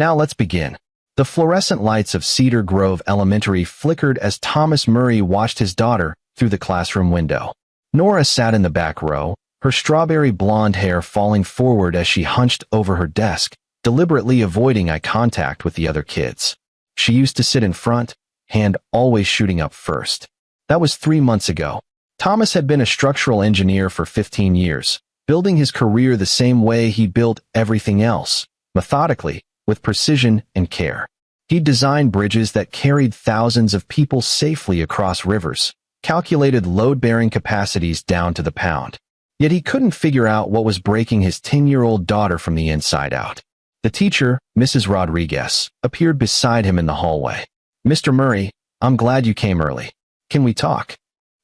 Now let's begin. The fluorescent lights of Cedar Grove Elementary flickered as Thomas Murray watched his daughter through the classroom window. Nora sat in the back row, her strawberry blonde hair falling forward as she hunched over her desk, deliberately avoiding eye contact with the other kids. She used to sit in front, hand always shooting up first. That was 3 months ago. Thomas had been a structural engineer for 15 years, building his career the same way he built everything else, methodically, with precision and care. He designed bridges that carried thousands of people safely across rivers, calculated load-bearing capacities down to the pound. Yet he couldn't figure out what was breaking his 10-year-old daughter from the inside out. The teacher, Mrs. Rodriguez, appeared beside him in the hallway. "Mr. Murray, I'm glad you came early. Can we talk?"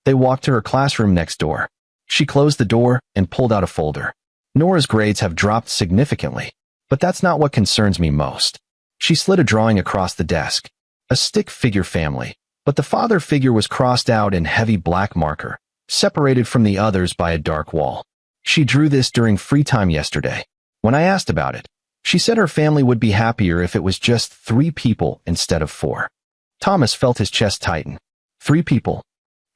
They walked to her classroom next door. She closed the door and pulled out a folder. "Nora's grades have dropped significantly, but that's not what concerns me most." She slid a drawing across the desk. A stick figure family, but the father figure was crossed out in heavy black marker, separated from the others by a dark wall. She drew this during free time yesterday. When I asked about it, she said her family would be happier if it was just 3 people instead of 4. Thomas felt his chest tighten. 3 people.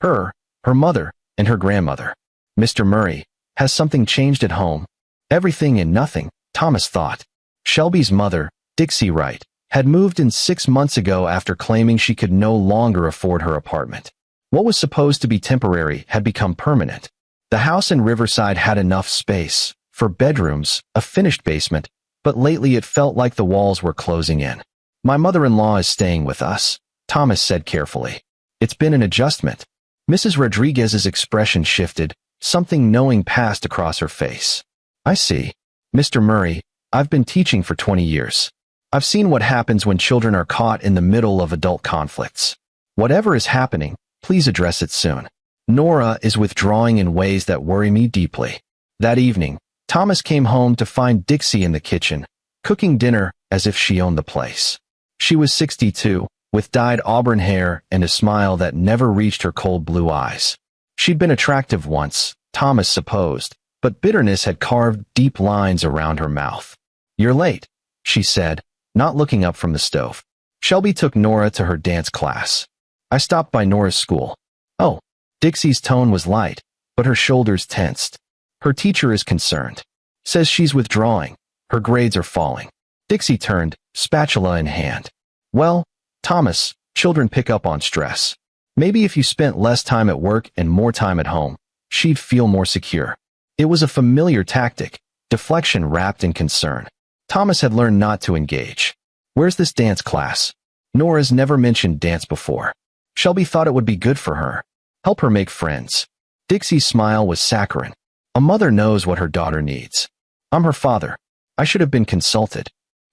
Her mother, and her grandmother. Mr. Murray, has something changed at home? Everything and nothing, Thomas thought. Shelby's mother, Dixie Wright, had moved in 6 months ago after claiming she could no longer afford her apartment. What was supposed to be temporary had become permanent. The house in Riverside had enough space for bedrooms, a finished basement, but lately it felt like the walls were closing in. "My mother-in-law is staying with us," Thomas said carefully. "It's been an adjustment." Mrs. Rodriguez's expression shifted, something knowing passed across her face. "I see. Mr. Murray, I've been teaching for 20 years. I've seen what happens when children are caught in the middle of adult conflicts. Whatever is happening, please address it soon. Nora is withdrawing in ways that worry me deeply." That evening, Thomas came home to find Dixie in the kitchen, cooking dinner as if she owned the place. She was 62, with dyed auburn hair and a smile that never reached her cold blue eyes. She'd been attractive once, Thomas supposed, but bitterness had carved deep lines around her mouth. "You're late," she said, not looking up from the stove. "Shelby took Nora to her dance class. I stopped by Nora's school." "Oh." Dixie's tone was light, but her shoulders tensed. "Her teacher is concerned. Says she's withdrawing. Her grades are falling." Dixie turned, spatula in hand. "Well, Thomas, children pick up on stress. Maybe if you spent less time at work and more time at home, she'd feel more secure." It was a familiar tactic, deflection wrapped in concern. Thomas had learned not to engage. "Where's this dance class? Nora's never mentioned dance before. Shelby thought it would be good for her. Help her make friends." Dixie's smile was saccharine. "A mother knows what her daughter needs. I'm her father. I should have been consulted."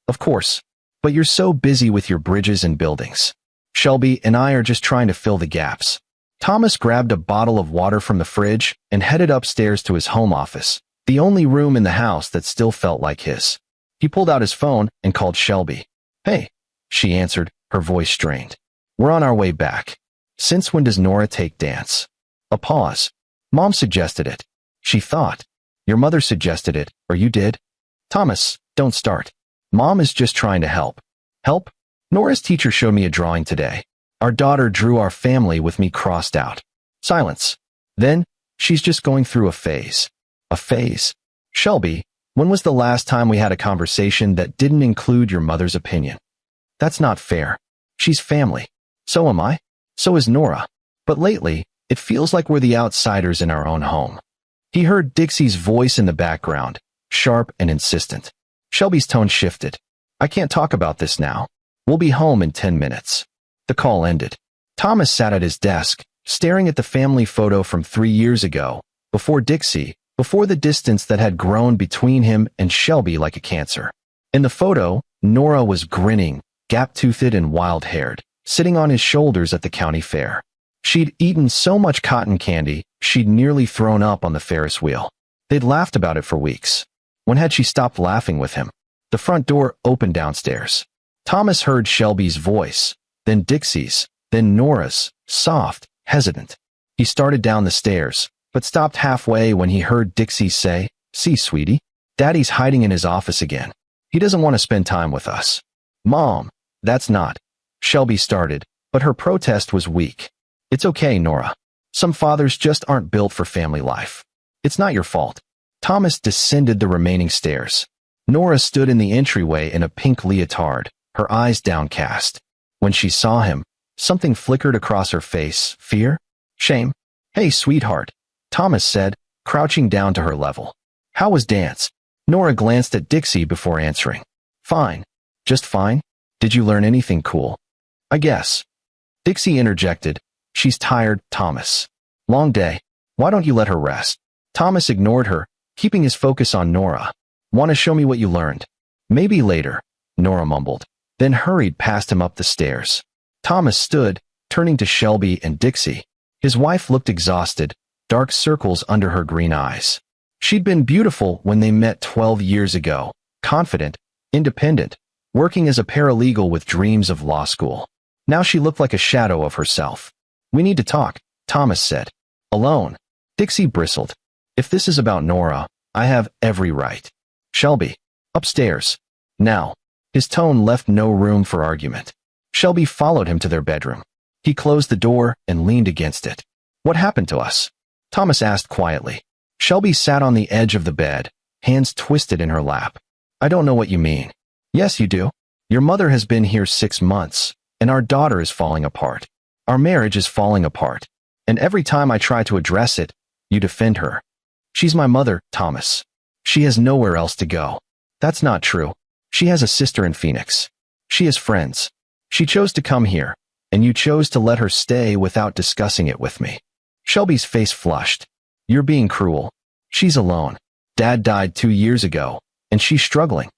"Of course. But you're so busy with your bridges and buildings. Shelby and I are just trying to fill the gaps." Thomas grabbed a bottle of water from the fridge and headed upstairs to his home office, the only room in the house that still felt like his. He pulled out his phone and called Shelby. "Hey," she answered, her voice strained. "We're on our way back. Since when does Nora take dance?" A pause. "Mom suggested it." She thought. "Your mother suggested it, or you did?" "Thomas, don't start. Mom is just trying to help." "Help?" "Nora's teacher showed me a drawing today. Our daughter drew our family with me crossed out." Silence. "Then, she's just going through a phase." "A phase?" "Shelby, when was the last time we had a conversation that didn't include your mother's opinion?" "That's not fair. She's family. So am I. So is Nora. But lately, it feels like we're the outsiders in our own home." He heard Dixie's voice in the background, sharp and insistent. Shelby's tone shifted. "I can't talk about this now. We'll be home in 10 minutes. The call ended. Thomas sat at his desk, staring at the family photo from 3 years ago, before Dixie, before the distance that had grown between him and Shelby like a cancer. In the photo, Nora was grinning, gap-toothed and wild-haired, sitting on his shoulders at the county fair. She'd eaten so much cotton candy, she'd nearly thrown up on the Ferris wheel. They'd laughed about it for weeks. When had she stopped laughing with him? The front door opened downstairs. Thomas heard Shelby's voice, then Dixie's, then Nora's, soft, hesitant. He started down the stairs, but stopped halfway when he heard Dixie say, "See, sweetie, Daddy's hiding in his office again. He doesn't want to spend time with us." Mom, that's not. Shelby started, but her protest was weak. It's okay, Nora. Some fathers just aren't built for family life. It's not your fault. Thomas descended the remaining stairs. Nora stood in the entryway in a pink leotard, her eyes downcast. When she saw him, something flickered across her face. Fear? Shame? Hey, sweetheart, Thomas said, crouching down to her level. How was dance? Nora glanced at Dixie before answering. Fine. Just fine? Did you learn anything cool? I guess. Dixie interjected. She's tired, Thomas. Long day. Why don't you let her rest? Thomas ignored her, keeping his focus on Nora. Want to show me what you learned? Maybe later, Nora mumbled, then hurried past him up the stairs. Thomas stood, turning to Shelby and Dixie. His wife looked exhausted, dark circles under her green eyes. She'd been beautiful when they met 12 years ago, confident, independent, working as a paralegal with dreams of law school. Now she looked like a shadow of herself. We need to talk, Thomas said. Alone. Dixie bristled. If this is about Nora, I have every right. Shelby. Upstairs. Now. His tone left no room for argument. Shelby followed him to their bedroom. He closed the door and leaned against it. What happened to us? Thomas asked quietly. Shelby sat on the edge of the bed, hands twisted in her lap. I don't know what you mean. Yes, you do. Your mother has been here 6 months, and our daughter is falling apart. Our marriage is falling apart. And every time I try to address it, you defend her. She's my mother, Thomas. She has nowhere else to go. That's not true. She has a sister in Phoenix. She has friends. She chose to come here, and you chose to let her stay without discussing it with me. Shelby's face flushed. You're being cruel. She's alone. Dad died 2 years ago, and she's struggling.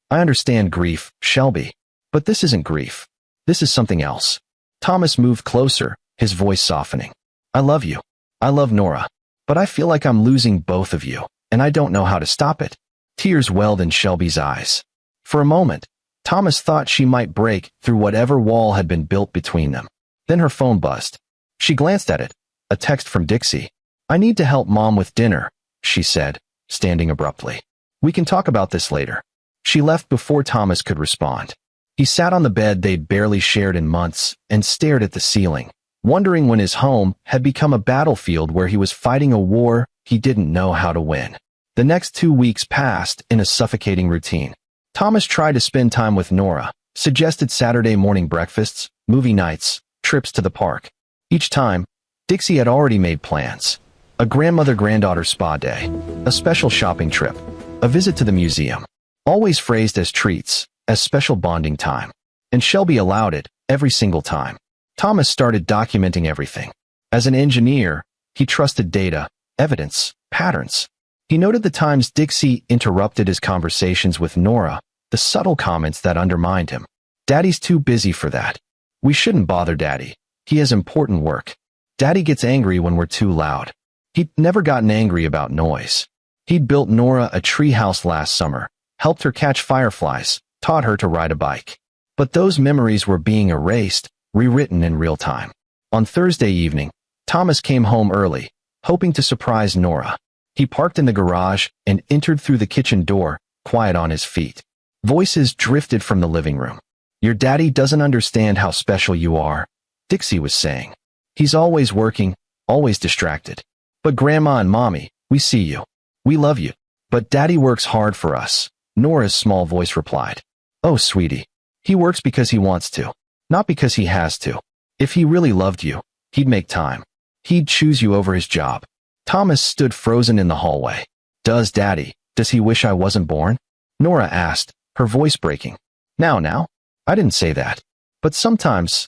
I understand grief, Shelby, but this isn't grief. This is something else. Thomas moved closer, his voice softening. I love you. I love Nora. But I feel like I'm losing both of you, and I don't know how to stop it. Tears welled in Shelby's eyes. For a moment, Thomas thought she might break through whatever wall had been built between them. Then her phone buzzed. She glanced at it. A text from Dixie. I need to help Mom with dinner, she said, standing abruptly. We can talk about this later. She left before Thomas could respond. He sat on the bed they'd barely shared in months and stared at the ceiling, wondering when his home had become a battlefield where he was fighting a war he didn't know how to win. The next 2 weeks passed in a suffocating routine. Thomas tried to spend time with Nora, suggested Saturday morning breakfasts, movie nights, trips to the park. Each time, Dixie had already made plans. A grandmother-granddaughter spa day, a special shopping trip, a visit to the museum. Always phrased as treats, as special bonding time. And Shelby allowed it, every single time. Thomas started documenting everything. As an engineer, he trusted data, evidence, patterns. He noted the times Dixie interrupted his conversations with Nora, the subtle comments that undermined him. Daddy's too busy for that. We shouldn't bother Daddy. He has important work. Daddy gets angry when we're too loud. He'd never gotten angry about noise. He'd built Nora a treehouse last summer, helped her catch fireflies, taught her to ride a bike. But those memories were being erased, rewritten in real time. On Thursday evening, Thomas came home early, hoping to surprise Nora. He parked in the garage and entered through the kitchen door, quiet on his feet. Voices drifted from the living room. Your daddy doesn't understand how special you are, Dixie was saying. He's always working, always distracted. But Grandma and Mommy, we see you. We love you. But Daddy works hard for us, Nora's small voice replied. Oh, sweetie. He works because he wants to, not because he has to. If he really loved you, he'd make time. He'd choose you over his job. Thomas stood frozen in the hallway. Does he wish I wasn't born? Nora asked, her voice breaking. Now, I didn't say that. But sometimes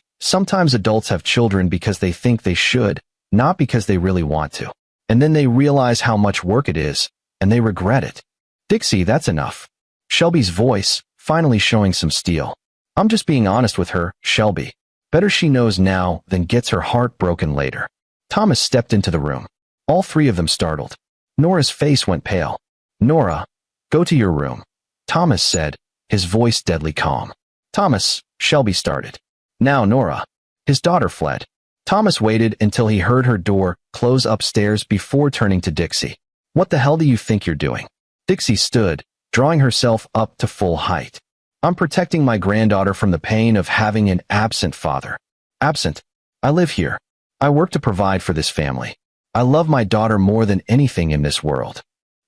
adults have children because they think they should, not because they really want to. And then they realize how much work it is, and they regret it. Dixie, that's enough. Shelby's voice, finally showing some steel. I'm just being honest with her, Shelby. Better she knows now than gets her heart broken later. Thomas stepped into the room. All three of them startled. Nora's face went pale. Nora, go to your room, Thomas said, his voice deadly calm. Thomas, Shelby started. Now Nora. His daughter fled. Thomas waited until he heard her door close upstairs before turning to Dixie. What the hell do you think you're doing? Dixie stood, drawing herself up to full height. I'm protecting my granddaughter from the pain of having an absent father. Absent? I live here. I work to provide for this family. I love my daughter more than anything in this world.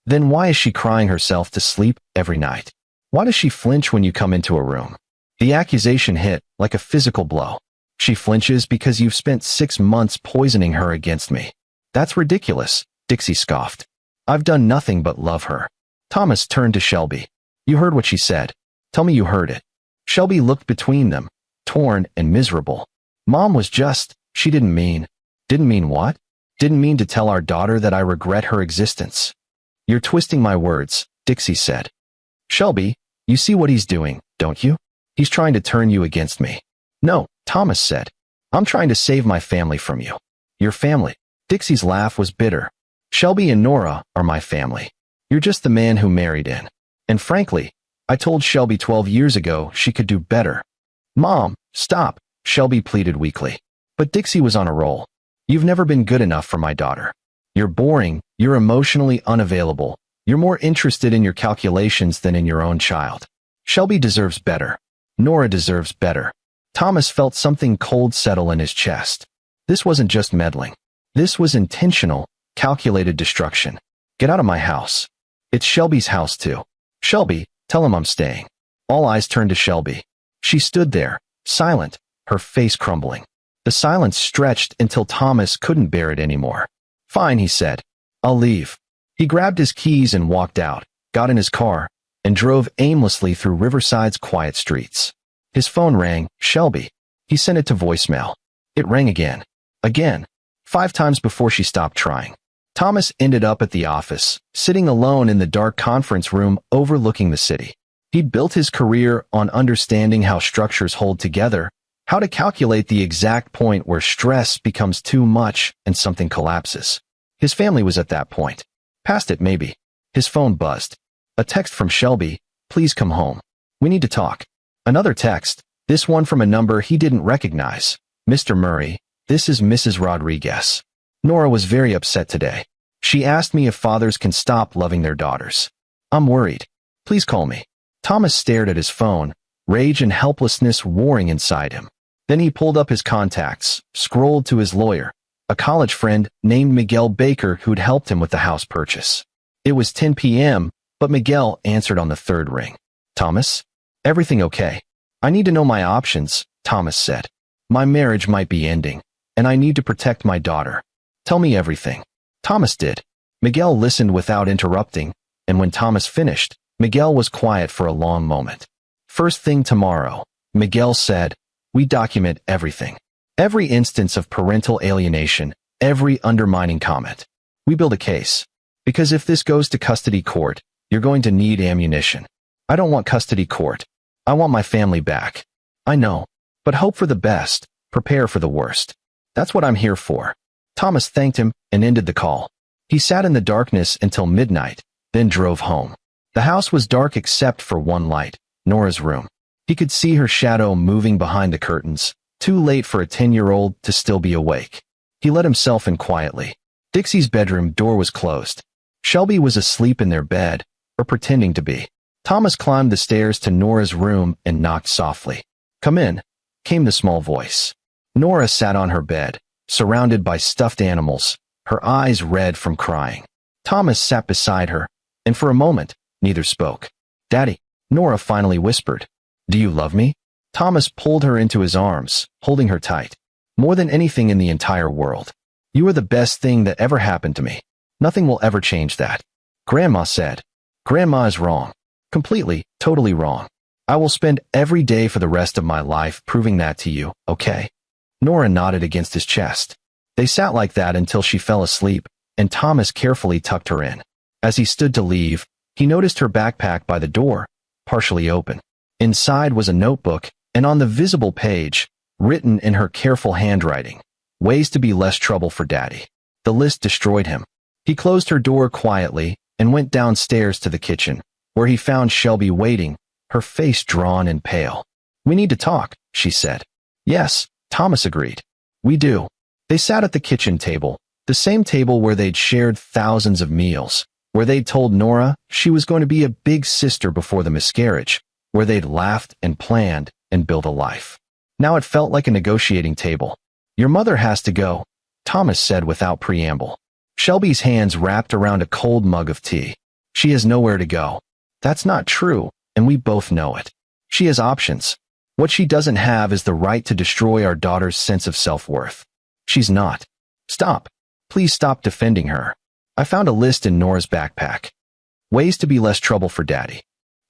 Then why is she crying herself to sleep every night? Why does she flinch when you come into a room? The accusation hit like a physical blow. She flinches because you've spent 6 months poisoning her against me. That's ridiculous, Dixie scoffed. I've done nothing but love her. Thomas turned to Shelby. You heard what she said. Tell me you heard it. Shelby looked between them, torn and miserable. Mom was just, she didn't mean. Didn't mean what? Didn't mean to tell our daughter that I regret her existence. You're twisting my words, Dixie said. Shelby, you see what he's doing, don't you? He's trying to turn you against me. No, Thomas said. I'm trying to save my family from you. Your family. Dixie's laugh was bitter. Shelby and Nora are my family. You're just the man who married in. And frankly, I told Shelby 12 years ago she could do better. Mom, stop, Shelby pleaded weakly. But Dixie was on a roll. You've never been good enough for my daughter. You're boring, you're emotionally unavailable, you're more interested in your calculations than in your own child. Shelby deserves better. Nora deserves better. Thomas felt something cold settle in his chest. This wasn't just meddling. This was intentional, calculated destruction. Get out of my house. It's Shelby's house too. Shelby, tell him I'm staying. All eyes turned to Shelby. She stood there, silent, her face crumbling. The silence stretched until Thomas couldn't bear it anymore. Fine, he said. I'll leave. He grabbed his keys and walked out, got in his car, and drove aimlessly through Riverside's quiet streets. His phone rang. Shelby. He sent it to voicemail. It rang again. Again. 5 times before she stopped trying. Thomas ended up at the office, sitting alone in the dark conference room overlooking the city. He'd built his career on understanding how structures hold together, how to calculate the exact point where stress becomes too much and something collapses. His family was at that point. Past it, maybe. His phone buzzed. A text from Shelby. Please come home. We need to talk. Another text, this one from a number he didn't recognize. Mr. Murray, this is Mrs. Rodriguez. Nora was very upset today. She asked me if fathers can stop loving their daughters. I'm worried. Please call me. Thomas stared at his phone, rage and helplessness warring inside him. Then he pulled up his contacts, scrolled to his lawyer, a college friend named Miguel Baker who'd helped him with the house purchase. It was 10 p.m., but Miguel answered on the 3rd ring. Thomas? Everything okay? I need to know my options, Thomas said. My marriage might be ending, and I need to protect my daughter. Tell me everything. Thomas did. Miguel listened without interrupting, and when Thomas finished, Miguel was quiet for a long moment. First thing tomorrow, Miguel said, we document everything. Every instance of parental alienation, every undermining comment. We build a case. Because if this goes to custody court, you're going to need ammunition. I don't want custody court. I want my family back. I know. But hope for the best, prepare for the worst. That's what I'm here for. Thomas thanked him and ended the call. He sat in the darkness until midnight, then drove home. The house was dark except for one light, Nora's room. He could see her shadow moving behind the curtains, too late for a 10-year-old to still be awake. He let himself in quietly. Dixie's bedroom door was closed. Shelby was asleep in their bed, or pretending to be. Thomas climbed the stairs to Nora's room and knocked softly. Come in, came the small voice. Nora sat on her bed, surrounded by stuffed animals, her eyes red from crying. Thomas sat beside her, and for a moment, neither spoke. Daddy, Nora finally whispered. Do you love me? Thomas pulled her into his arms, holding her tight. More than anything in the entire world. You are the best thing that ever happened to me. Nothing will ever change that. Grandma said. Grandma is wrong. Completely, totally wrong. I will spend every day for the rest of my life proving that to you, okay? Nora nodded against his chest. They sat like that until she fell asleep, and Thomas carefully tucked her in. As he stood to leave, he noticed her backpack by the door, partially open. Inside was a notebook, and on the visible page, written in her careful handwriting, ways to be less trouble for Daddy. The list destroyed him. He closed her door quietly and went downstairs to the kitchen, where he found Shelby waiting, her face drawn and pale. We need to talk, she said. Yes, Thomas agreed. We do. They sat at the kitchen table, the same table where they'd shared thousands of meals, where they'd told Nora she was going to be a big sister before the miscarriage, where they'd laughed and planned and built a life. Now it felt like a negotiating table. "Your mother has to go," Thomas said without preamble. Shelby's hands wrapped around a cold mug of tea. "She has nowhere to go." "That's not true, and we both know it. She has options. What she doesn't have is the right to destroy our daughter's sense of self-worth. She's not." "Stop. Please stop defending her." I found a list in Nora's backpack. "Ways to be less trouble for Daddy.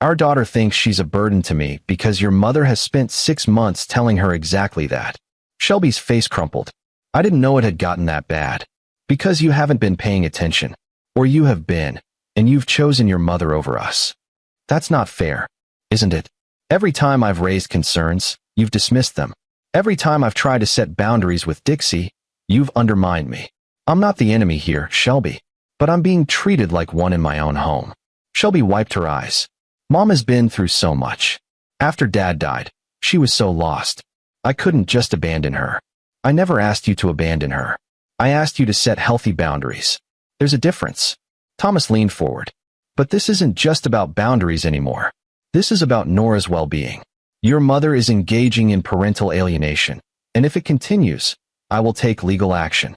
Our daughter thinks she's a burden to me because your mother has spent 6 months telling her exactly that." Shelby's face crumpled. "I didn't know it had gotten that bad. Because you haven't been paying attention. Or you have been, and you've chosen your mother over us. That's not fair, isn't it? Every time I've raised concerns, you've dismissed them. Every time I've tried to set boundaries with Dixie, you've undermined me. I'm not the enemy here, Shelby, but I'm being treated like one in my own home." Shelby wiped her eyes. "Mom has been through so much. After Dad died, she was so lost. I couldn't just abandon her. I never asked you to abandon her. I asked you to set healthy boundaries. There's a difference." Thomas leaned forward. "But this isn't just about boundaries anymore. This is about Nora's well-being. Your mother is engaging in parental alienation, and if it continues, I will take legal action."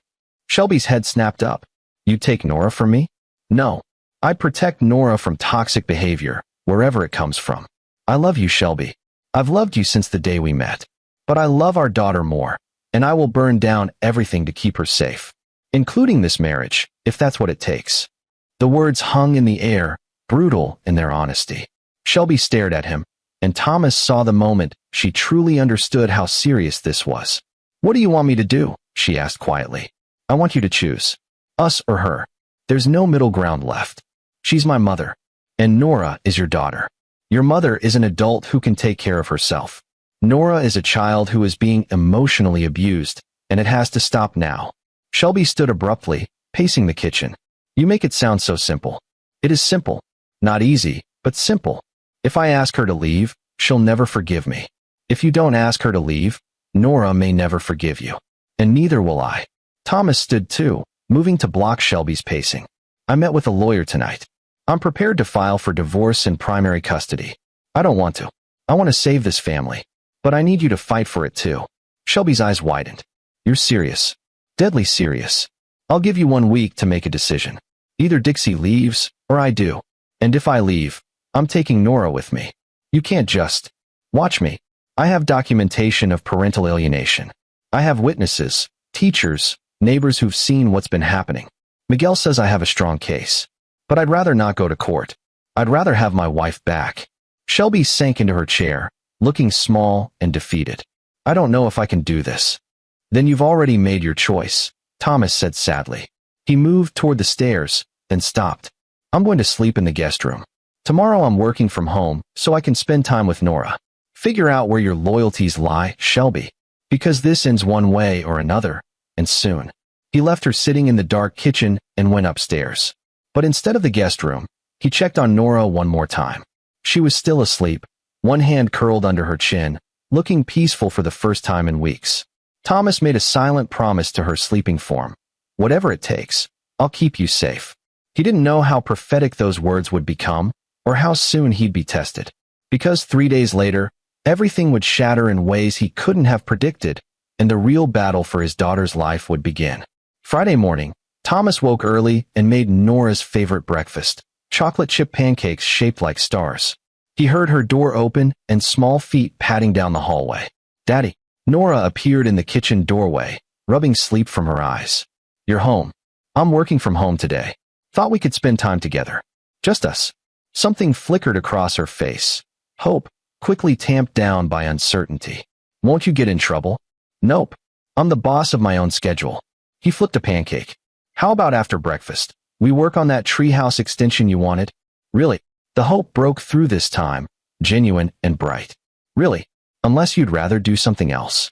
Shelby's head snapped up. "You'd take Nora from me?" "No. I'd protect Nora from toxic behavior, wherever it comes from. I love you, Shelby. I've loved you since the day we met. But I love our daughter more, and I will burn down everything to keep her safe, including this marriage, if that's what it takes." The words hung in the air, brutal in their honesty. Shelby stared at him, and Thomas saw the moment she truly understood how serious this was. "What do you want me to do?" she asked quietly. "I want you to choose. Us or her. There's no middle ground left. She's my mother, and Nora is your daughter. Your mother is an adult who can take care of herself. Nora is a child who is being emotionally abused, and it has to stop now." Shelby stood abruptly, pacing the kitchen. "You make it sound so simple." "It is simple. Not easy, but simple. If I ask her to leave, she'll never forgive me. If you don't ask her to leave, Nora may never forgive you. And neither will I." Thomas stood too, moving to block Shelby's pacing. "I met with a lawyer tonight. I'm prepared to file for divorce and primary custody. I don't want to. I want to save this family. But I need you to fight for it too." Shelby's eyes widened. "You're serious. Deadly serious. I'll give you 1 week to make a decision. Either Dixie leaves, or I do. And if I leave, I'm taking Nora with me. You can't just watch me. I have documentation of parental alienation. I have witnesses, teachers, neighbors who've seen what's been happening. Miguel says I have a strong case. But I'd rather not go to court. I'd rather have my wife back." Shelby sank into her chair, looking small and defeated. "I don't know if I can do this." "Then you've already made your choice," Thomas said sadly. He moved toward the stairs, then stopped. "I'm going to sleep in the guest room. Tomorrow I'm working from home, so I can spend time with Nora. Figure out where your loyalties lie, Shelby. Because this ends one way or another, and soon." He left her sitting in the dark kitchen and went upstairs. But instead of the guest room, he checked on Nora one more time. She was still asleep, one hand curled under her chin, looking peaceful for the first time in weeks. Thomas made a silent promise to her sleeping form. "Whatever it takes, I'll keep you safe." He didn't know how prophetic those words would become, or how soon he'd be tested. Because 3 days later, everything would shatter in ways he couldn't have predicted, and the real battle for his daughter's life would begin. Friday morning, Thomas woke early and made Nora's favorite breakfast, chocolate chip pancakes shaped like stars. He heard her door open and small feet padding down the hallway. "Daddy." Nora appeared in the kitchen doorway, rubbing sleep from her eyes. "You're home. I'm working from home today. Thought we could spend time together. Just us." Something flickered across her face. Hope, quickly tamped down by uncertainty. "Won't you get in trouble?" "Nope. I'm the boss of my own schedule." He flipped a pancake. "How about after breakfast? We work on that treehouse extension you wanted?" "Really?" The hope broke through this time, genuine and bright. "Really? Unless you'd rather do something else."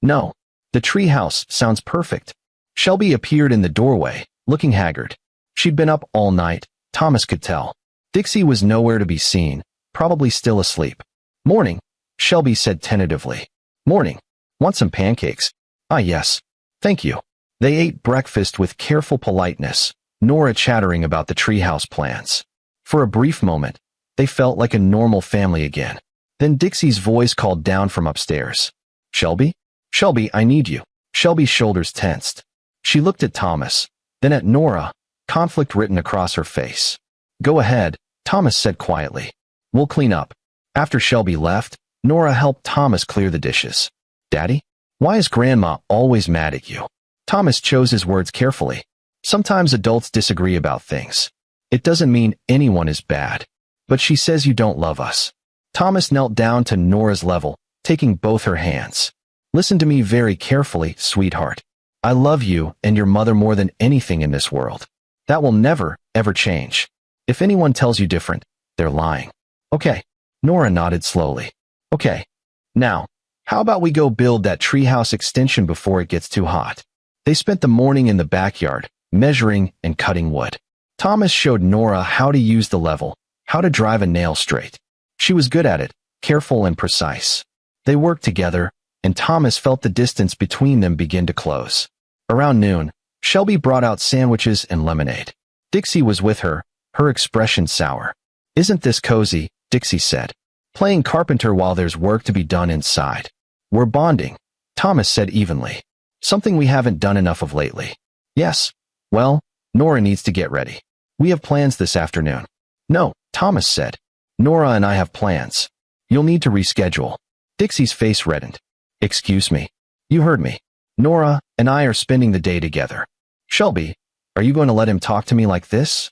"No. The treehouse sounds perfect." Shelby appeared in the doorway, looking haggard. She'd been up all night, Thomas could tell. Dixie was nowhere to be seen, probably still asleep. "Morning," Shelby said tentatively. "Morning. Want some pancakes?" "Ah, yes. Thank you." They ate breakfast with careful politeness, Nora chattering about the treehouse plans. For a brief moment, they felt like a normal family again. Then Dixie's voice called down from upstairs. Shelby? Shelby, I need you. Shelby's shoulders tensed. She looked at Thomas, then at Nora, conflict written across her face. Go ahead, Thomas said quietly. We'll clean up. After Shelby left, Nora helped Thomas clear the dishes. Daddy? Why is Grandma always mad at you? Thomas chose his words carefully. Sometimes adults disagree about things. It doesn't mean anyone is bad. But she says you don't love us. Thomas knelt down to Nora's level, taking both her hands. Listen to me very carefully, sweetheart. I love you and your mother more than anything in this world. That will never, ever change. If anyone tells you different, they're lying. Okay. Nora nodded slowly. Okay. Now, how about we go build that treehouse extension before it gets too hot? They spent the morning in the backyard, measuring and cutting wood. Thomas showed Nora how to use the level, how to drive a nail straight. She was good at it, careful and precise. They worked together, and Thomas felt the distance between them begin to close. Around noon, Shelby brought out sandwiches and lemonade. Dixie was with her, her expression sour. Isn't this cozy? Dixie said. Playing carpenter while there's work to be done inside. We're bonding, Thomas said evenly. Something we haven't done enough of lately. Yes. Well, Nora needs to get ready. We have plans this afternoon. No, Thomas said. Nora and I have plans. You'll need to reschedule. Dixie's face reddened. Excuse me. You heard me. Nora and I are spending the day together. Shelby, are you going to let him talk to me like this?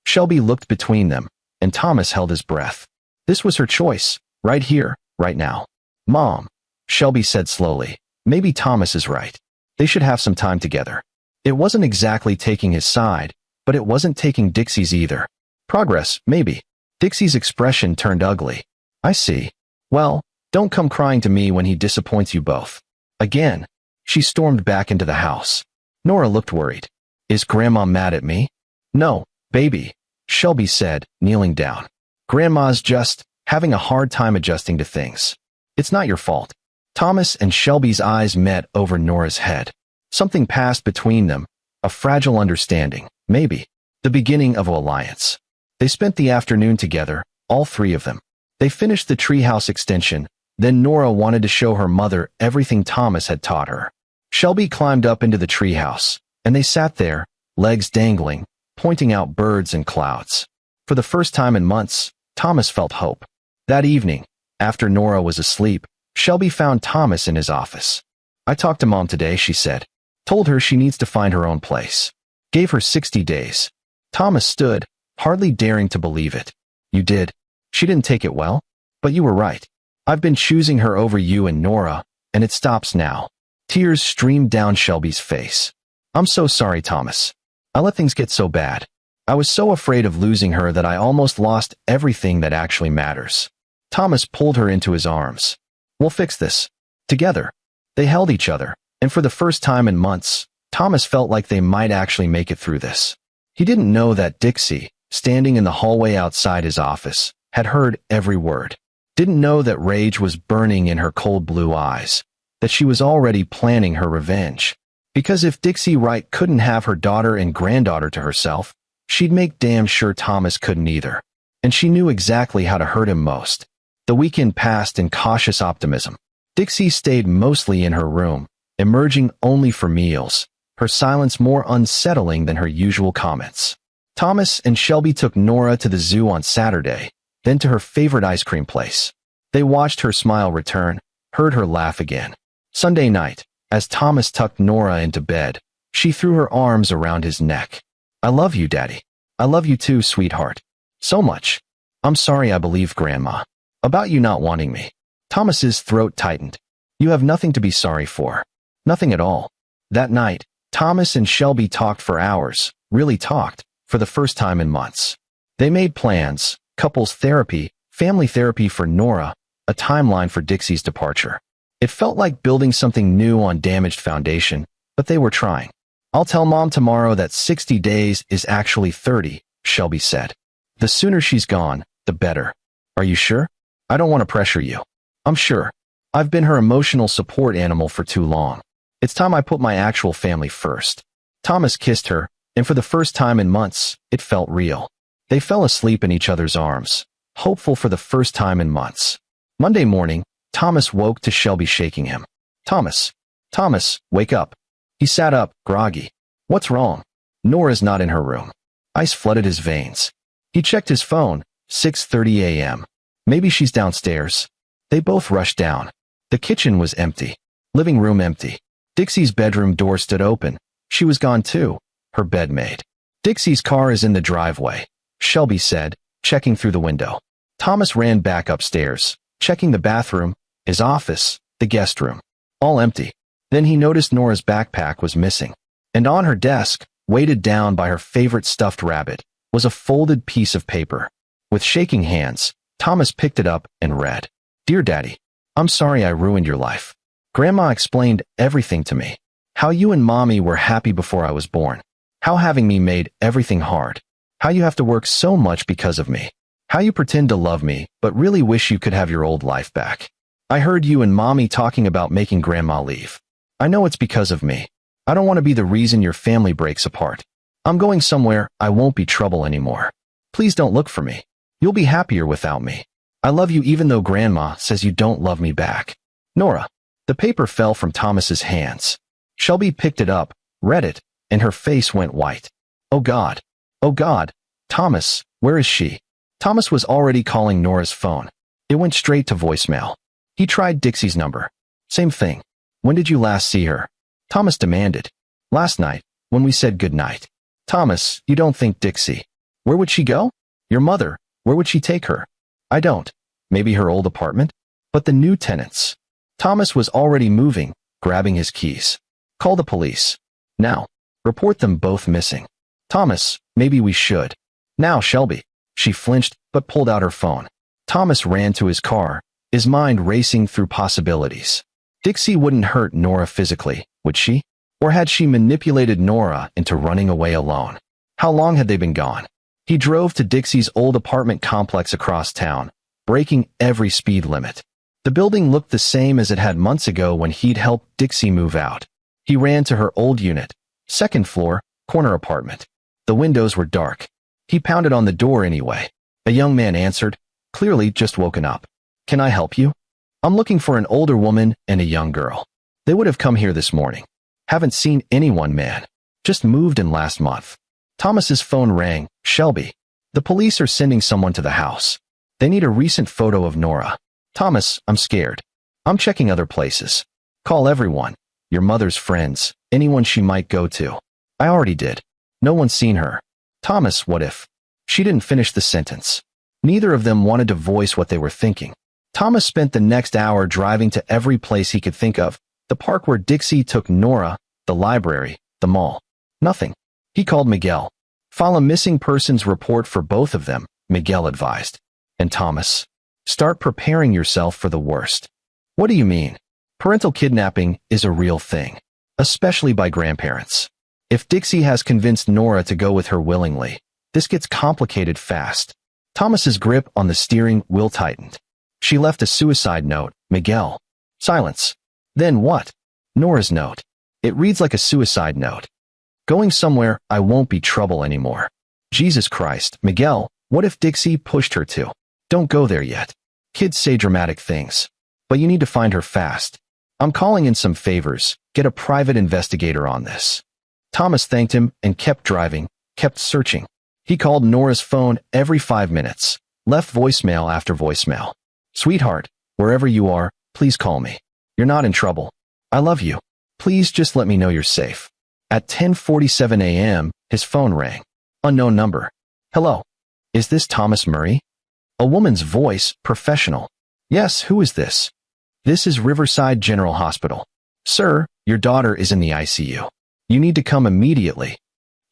Shelby looked between them, and Thomas held his breath. This was her choice, right here, right now. Mom, Shelby said slowly, maybe Thomas is right. They should have some time together. It wasn't exactly taking his side, but it wasn't taking Dixie's either. Progress, maybe. Dixie's expression turned ugly. I see. Well, don't come crying to me when he disappoints you both. Again. She stormed back into the house. Nora looked worried. Is Grandma mad at me? No, baby, Shelby said, kneeling down. Grandma's just having a hard time adjusting to things. It's not your fault. Thomas and Shelby's eyes met over Nora's head. Something passed between them, a fragile understanding, maybe, the beginning of an alliance. They spent the afternoon together, all three of them. They finished the treehouse extension, then Nora wanted to show her mother everything Thomas had taught her. Shelby climbed up into the treehouse, and they sat there, legs dangling, pointing out birds and clouds. For the first time in months, Thomas felt hope. That evening, after Nora was asleep, Shelby found Thomas in his office. I talked to Mom today, she said. Told her she needs to find her own place. Gave her 60 days. Thomas stood, hardly daring to believe it. You did. She didn't take it well. But you were right. I've been choosing her over you and Nora, and it stops now. Tears streamed down Shelby's face. I'm so sorry, Thomas. I let things get so bad. I was so afraid of losing her that I almost lost everything that actually matters. Thomas pulled her into his arms. We'll fix this. Together. They held each other, and for the first time in months, Thomas felt like they might actually make it through this. He didn't know that Dixie, standing in the hallway outside his office, had heard every word. Didn't know that rage was burning in her cold blue eyes, that she was already planning her revenge. Because if Dixie Wright couldn't have her daughter and granddaughter to herself, she'd make damn sure Thomas couldn't either. And she knew exactly how to hurt him most. The weekend passed in cautious optimism. Dixie stayed mostly in her room, emerging only for meals, her silence more unsettling than her usual comments. Thomas and Shelby took Nora to the zoo on Saturday, then to her favorite ice cream place. They watched her smile return, heard her laugh again. Sunday night, as Thomas tucked Nora into bed, she threw her arms around his neck. I love you, Daddy. I love you too, sweetheart. So much. I'm sorry I believed Grandma. About you not wanting me. Thomas's throat tightened. You have nothing to be sorry for. Nothing at all. That night, Thomas and Shelby talked for hours, really talked, for the first time in months. They made plans, couples therapy, family therapy for Nora, a timeline for Dixie's departure. It felt like building something new on damaged foundation, but they were trying. I'll tell Mom tomorrow that 60 days is actually 30, Shelby said. The sooner she's gone, the better. Are you sure? I don't want to pressure you. I'm sure. I've been her emotional support animal for too long. It's time I put my actual family first. Thomas kissed her, and for the first time in months, it felt real. They fell asleep in each other's arms, hopeful for the first time in months. Monday morning, Thomas woke to Shelby shaking him. Thomas, wake up. He sat up, groggy. What's wrong? Nora's not in her room. Ice flooded his veins. He checked his phone, 6:30 a.m. Maybe she's downstairs. They both rushed down. The kitchen was empty. Living room empty. Dixie's bedroom door stood open. She was gone too, her bedmate. Dixie's car is in the driveway, Shelby said, checking through the window. Thomas ran back upstairs, checking the bathroom, his office, the guest room. All empty. Then he noticed Nora's backpack was missing. And on her desk, weighted down by her favorite stuffed rabbit, was a folded piece of paper. With shaking hands, Thomas picked it up and read. Dear Daddy, I'm sorry I ruined your life. Grandma explained everything to me. How you and Mommy were happy before I was born. How having me made everything hard. How you have to work so much because of me. How you pretend to love me, but really wish you could have your old life back. I heard you and Mommy talking about making Grandma leave. I know it's because of me. I don't want to be the reason your family breaks apart. I'm going somewhere I won't be trouble anymore. Please don't look for me. You'll be happier without me. I love you even though Grandma says you don't love me back. Nora. The paper fell from Thomas's hands. Shelby picked it up, read it, and her face went white. Oh God. Oh God. Thomas, where is she? Thomas was already calling Nora's phone. It went straight to voicemail. He tried Dixie's number. Same thing. When did you last see her? Thomas demanded. Last night, when we said goodnight. Thomas, you don't think Dixie. Where would she go? Your mother, where would she take her? I don't. Maybe her old apartment? But the new tenants. Thomas was already moving, grabbing his keys. Call the police. Now. Report them both missing. Thomas, maybe we should. Now, Shelby. She flinched, but pulled out her phone. Thomas ran to his car, his mind racing through possibilities. Dixie wouldn't hurt Nora physically, would she? Or had she manipulated Nora into running away alone? How long had they been gone? He drove to Dixie's old apartment complex across town, breaking every speed limit. The building looked the same as it had months ago when he'd helped Dixie move out. He ran to her old unit, second floor, corner apartment. The windows were dark. He pounded on the door anyway. A young man answered, clearly just woken up. Can I help you? I'm looking for an older woman and a young girl. They would have come here this morning. Haven't seen anyone, man. Just moved in last month. Thomas's phone rang. Shelby. The police are sending someone to the house. They need a recent photo of Nora. Thomas, I'm scared. I'm checking other places. Call everyone. Your mother's friends. Anyone she might go to. I already did. No one's seen her. Thomas, what if? She didn't finish the sentence. Neither of them wanted to voice what they were thinking. Thomas spent the next hour driving to every place he could think of. The park where Dixie took Nora, the library, the mall. Nothing. He called Miguel. File a missing persons report for both of them, Miguel advised. And Thomas, start preparing yourself for the worst. What do you mean? Parental kidnapping is a real thing, especially by grandparents. If Dixie has convinced Nora to go with her willingly, this gets complicated fast. Thomas's grip on the steering wheel tightened. She left a suicide note, Miguel. Silence. Then what? Nora's note. It reads like a suicide note. Going somewhere I won't be trouble anymore. Jesus Christ, Miguel, what if Dixie pushed her to? Don't go there yet. Kids say dramatic things. But you need to find her fast. I'm calling in some favors. Get a private investigator on this. Thomas thanked him and kept driving, kept searching. He called Nora's phone every 5 minutes, left voicemail after voicemail. Sweetheart, wherever you are, please call me. You're not in trouble. I love you. Please just let me know you're safe. At 10:47 a.m., his phone rang. Unknown number. Hello. Is this Thomas Murray? A woman's voice, professional. Yes, who is this? This is Riverside General Hospital. Sir, your daughter is in the ICU. You need to come immediately.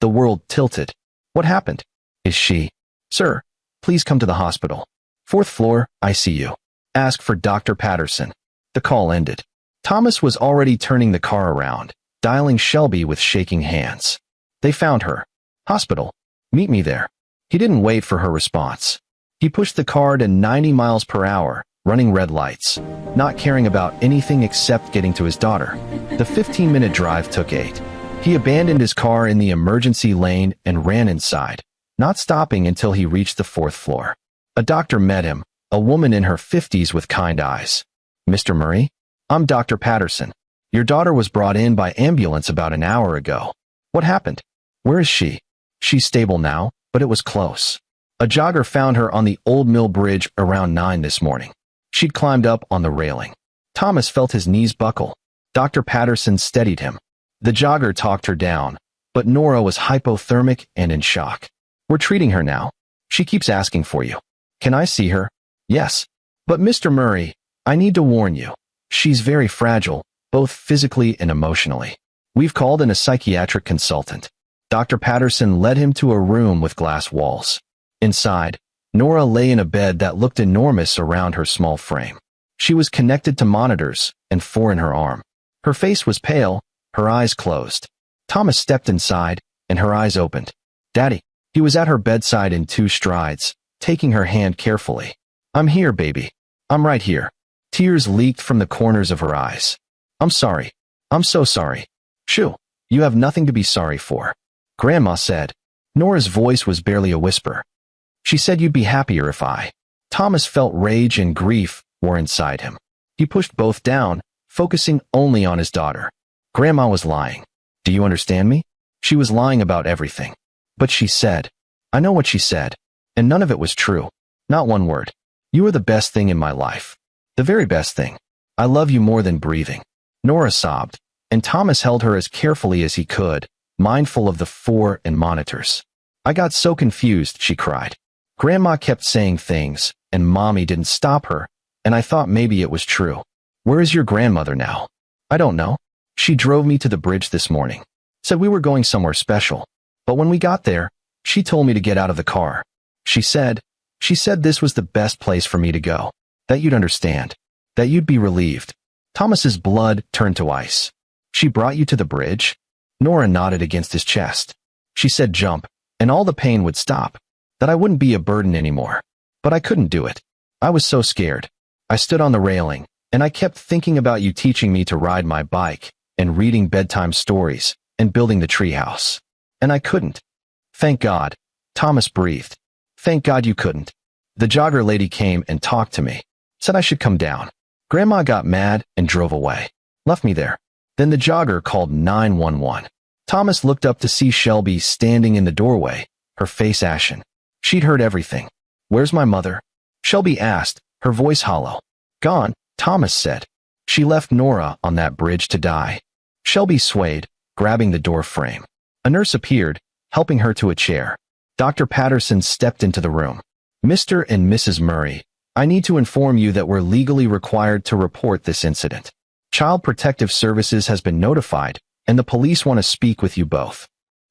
The world tilted. What happened? Is she? Sir, please come to the hospital. 4th floor, ICU. Ask for Dr. Patterson. The call ended. Thomas was already turning the car around, dialing Shelby with shaking hands. They found her. Hospital. Meet me there. He didn't wait for her response. He pushed the car to 90 miles per hour, running red lights, not caring about anything except getting to his daughter. The 15-minute drive took 8. He abandoned his car in the emergency lane and ran inside, not stopping until he reached the 4th floor. A doctor met him, a woman in her 50s with kind eyes. "Mr. Murray? I'm Dr. Patterson. Your daughter was brought in by ambulance about an hour ago. What happened? Where is she?" "She's stable now, but it was close. A jogger found her on the Old Mill Bridge around 9 this morning. She'd climbed up on the railing." Thomas felt his knees buckle. Dr. Patterson steadied him. The jogger talked her down, but Nora was hypothermic and in shock. "We're treating her now. She keeps asking for you." "Can I see her?" "Yes. But Mr. Murray, I need to warn you. She's very fragile, both physically and emotionally. We've called in a psychiatric consultant." Dr. Patterson led him to a room with glass walls. Inside, Nora lay in a bed that looked enormous around her small frame. She was connected to monitors and 4 in her arm. Her face was pale, her eyes closed. Thomas stepped inside, and her eyes opened. "Daddy." He was at her bedside in 2 strides, taking her hand carefully. "I'm here, baby. I'm right here." Tears leaked from the corners of her eyes. "I'm sorry. I'm so sorry." "Shoo, you have nothing to be sorry for," Grandma said. Nora's voice was barely a whisper. "She said you'd be happier if I." Thomas felt rage and grief were inside him. He pushed both down, focusing only on his daughter. Grandma was lying. Do you understand me? She was lying about everything. But she said, I know what she said, and none of it was true. Not one word. "You are the best thing in my life. The very best thing. I love you more than breathing." Nora sobbed, and Thomas held her as carefully as he could, mindful of the 4 and monitors. "I got so confused," she cried. "Grandma kept saying things, and Mommy didn't stop her, and I thought maybe it was true." "Where is your grandmother now?" "I don't know. She drove me to the bridge this morning. Said we were going somewhere special. But when we got there, she told me to get out of the car. She said this was the best place for me to go. That you'd understand. That you'd be relieved." Thomas's blood turned to ice. "She brought you to the bridge?" Nora nodded against his chest. "She said jump, and all the pain would stop. That I wouldn't be a burden anymore. But I couldn't do it. I was so scared. I stood on the railing, and I kept thinking about you teaching me to ride my bike, and reading bedtime stories, and building the treehouse. And I couldn't." "Thank God," Thomas breathed. "Thank God you couldn't." "The jogger lady came and talked to me. Said I should come down. Grandma got mad and drove away. Left me there. Then the jogger called 911. Thomas looked up to see Shelby standing in the doorway, her face ashen. She'd heard everything. "Where's my mother?" Shelby asked, her voice hollow. "Gone," Thomas said. "She left Nora on that bridge to die." Shelby swayed, grabbing the door frame. A nurse appeared, helping her to a chair. Dr. Patterson stepped into the room. "Mr. and Mrs. Murray, I need to inform you that we're legally required to report this incident. Child Protective Services has been notified, and the police want to speak with you both."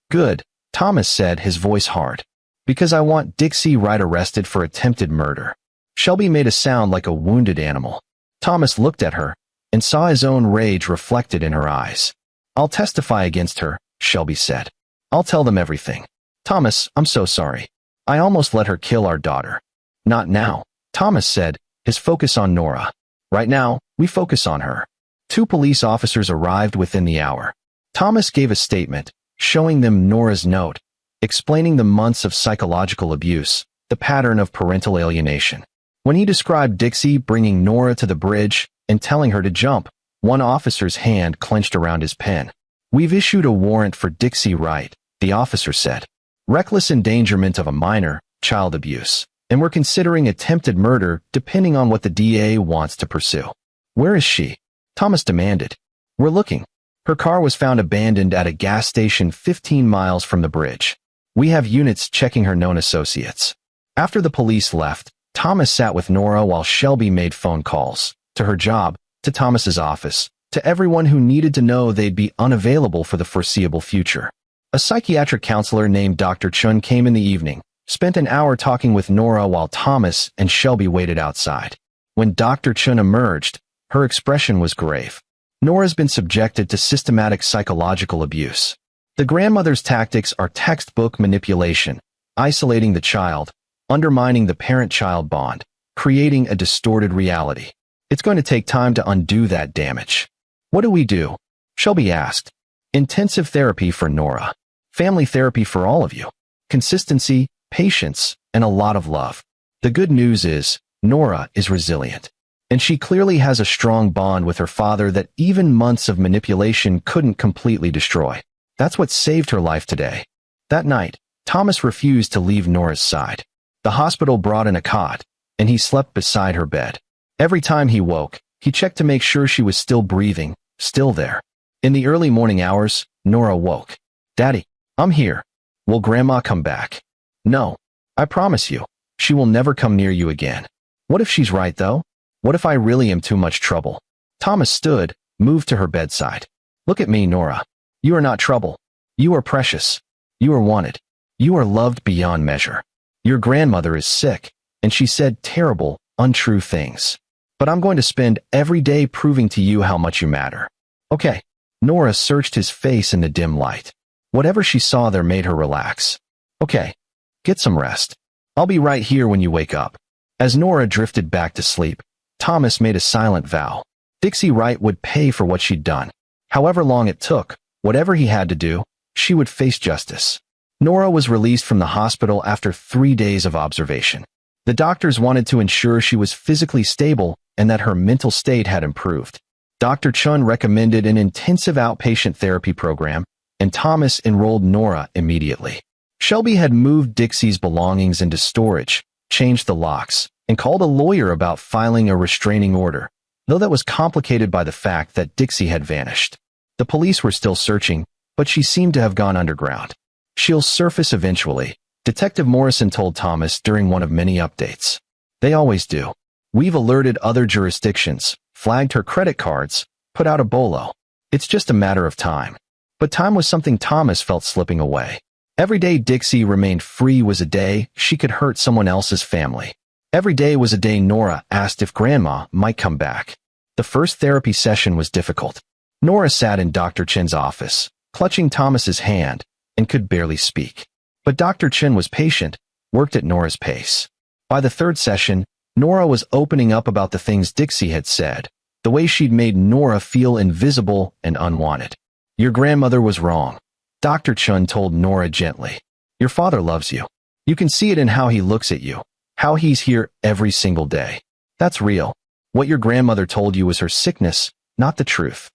"Good," Thomas said, his voice hard. "Because I want Dixie Wright arrested for attempted murder." Shelby made a sound like a wounded animal. Thomas looked at her, and saw his own rage reflected in her eyes. "I'll testify against her," Shelby said. "I'll tell them everything. Thomas, I'm so sorry. I almost let her kill our daughter." "Not now," Thomas said, his focus on Nora. "Right now, we focus on her." 2 police officers arrived within the hour. Thomas gave a statement, showing them Nora's note, explaining the months of psychological abuse, the pattern of parental alienation. When he described Dixie bringing Nora to the bridge and telling her to jump, one officer's hand clenched around his pen. "We've issued a warrant for Dixie Wright," the officer said. "Reckless endangerment of a minor, child abuse, and we're considering attempted murder depending on what the DA wants to pursue." "Where is she?" Thomas demanded. "We're looking. Her car was found abandoned at a gas station 15 miles from the bridge. We have units checking her known associates." After the police left, Thomas sat with Nora while Shelby made phone calls, to her job, to Thomas's office, to everyone who needed to know they'd be unavailable for the foreseeable future. A psychiatric counselor named Dr. Chun came in the evening, spent an hour talking with Nora while Thomas and Shelby waited outside. When Dr. Chun emerged, her expression was grave. Nora's been subjected to systematic psychological abuse. The grandmother's tactics are textbook manipulation, isolating the child, undermining the parent-child bond, creating a distorted reality. It's going to take time to undo that damage. "What do we do?" Shelby asked. "Intensive therapy for Nora. Family therapy for all of you. Consistency, patience, and a lot of love. The good news is, Nora is resilient. And she clearly has a strong bond with her father that even months of manipulation couldn't completely destroy. That's what saved her life today. That night, Thomas refused to leave Nora's side. The hospital brought in a cot, and he slept beside her bed. Every time he woke, he checked to make sure she was still breathing, still there. In the early morning hours, Nora woke. "Daddy, I'm here. Will Grandma come back?" "No. I promise you, she will never come near you again." "What if she's right, though? What if I really am too much trouble?" Thomas stood, moved to her bedside. "Look at me, Nora. You are not trouble. You are precious. You are wanted. You are loved beyond measure. Your grandmother is sick, and she said terrible, untrue things. But I'm going to spend every day proving to you how much you matter." "Okay." Nora searched his face in the dim light. Whatever she saw there made her relax. "Okay. Get some rest. I'll be right here when you wake up." As Nora drifted back to sleep, Thomas made a silent vow. Dixie Wright would pay for what she'd done. However long it took, whatever he had to do, she would face justice. Nora was released from the hospital after 3 days of observation. The doctors wanted to ensure she was physically stable and that her mental state had improved. Dr. Chun recommended an intensive outpatient therapy program, and Thomas enrolled Nora immediately. Shelby had moved Dixie's belongings into storage, changed the locks, and called a lawyer about filing a restraining order, though that was complicated by the fact that Dixie had vanished. The police were still searching, but she seemed to have gone underground. "She'll surface eventually," Detective Morrison told Thomas during one of many updates. "They always do. We've alerted other jurisdictions, flagged her credit cards, put out a bolo. It's just a matter of time." But time was something Thomas felt slipping away. Every day Dixie remained free was a day she could hurt someone else's family. Every day was a day Nora asked if Grandma might come back. The first therapy session was difficult. Nora sat in Dr. Chen's office, clutching Thomas's hand, and could barely speak. But Dr. Chen was patient, worked at Nora's pace. By the third session, Nora was opening up about the things Dixie had said, the way she'd made Nora feel invisible and unwanted. "Your grandmother was wrong," Dr. Chun told Nora gently. "Your father loves you. You can see it in how he looks at you, how he's here every single day. That's real. What your grandmother told you was her sickness, not the truth."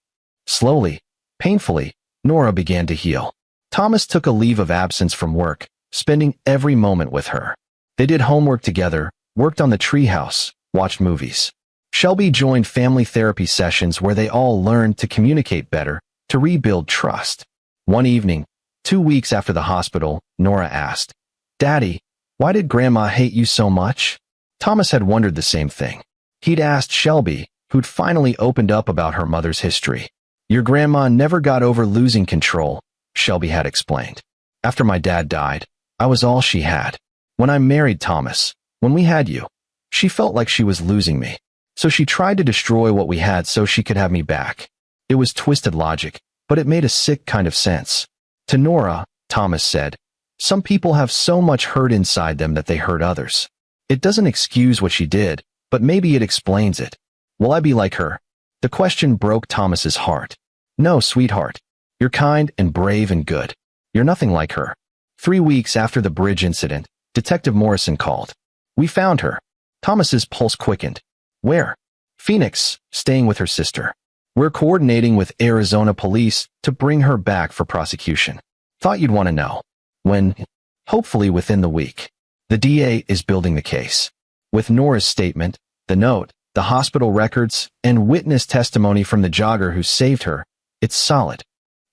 Slowly, painfully, Nora began to heal. Thomas took a leave of absence from work, spending every moment with her. They did homework together, worked on the treehouse, watched movies. Shelby joined family therapy sessions where they all learned to communicate better, to rebuild trust. One evening, 2 weeks after the hospital, Nora asked, "Daddy, why did Grandma hate you so much?" Thomas had wondered the same thing. He'd asked Shelby, who'd finally opened up about her mother's history. "Your grandma never got over losing control," Shelby had explained. "After my dad died, I was all she had. When I married Thomas, when we had you, she felt like she was losing me. So she tried to destroy what we had so she could have me back. It was twisted logic, but it made a sick kind of sense." To Nora, Thomas said, "Some people have so much hurt inside them that they hurt others. It doesn't excuse what she did, but maybe it explains it. Will I be like her?" The question broke Thomas's heart. "No, sweetheart. You're kind and brave and good. You're nothing like her." 3 weeks after the bridge incident, Detective Morrison called. "We found her." Thomas's pulse quickened. "Where?" "Phoenix, staying with her sister. We're coordinating with Arizona police to bring her back for prosecution. Thought you'd want to know. When? Hopefully within the week. The DA is building the case." With Nora's statement, the note, the hospital records, and witness testimony from the jogger who saved her, it's solid.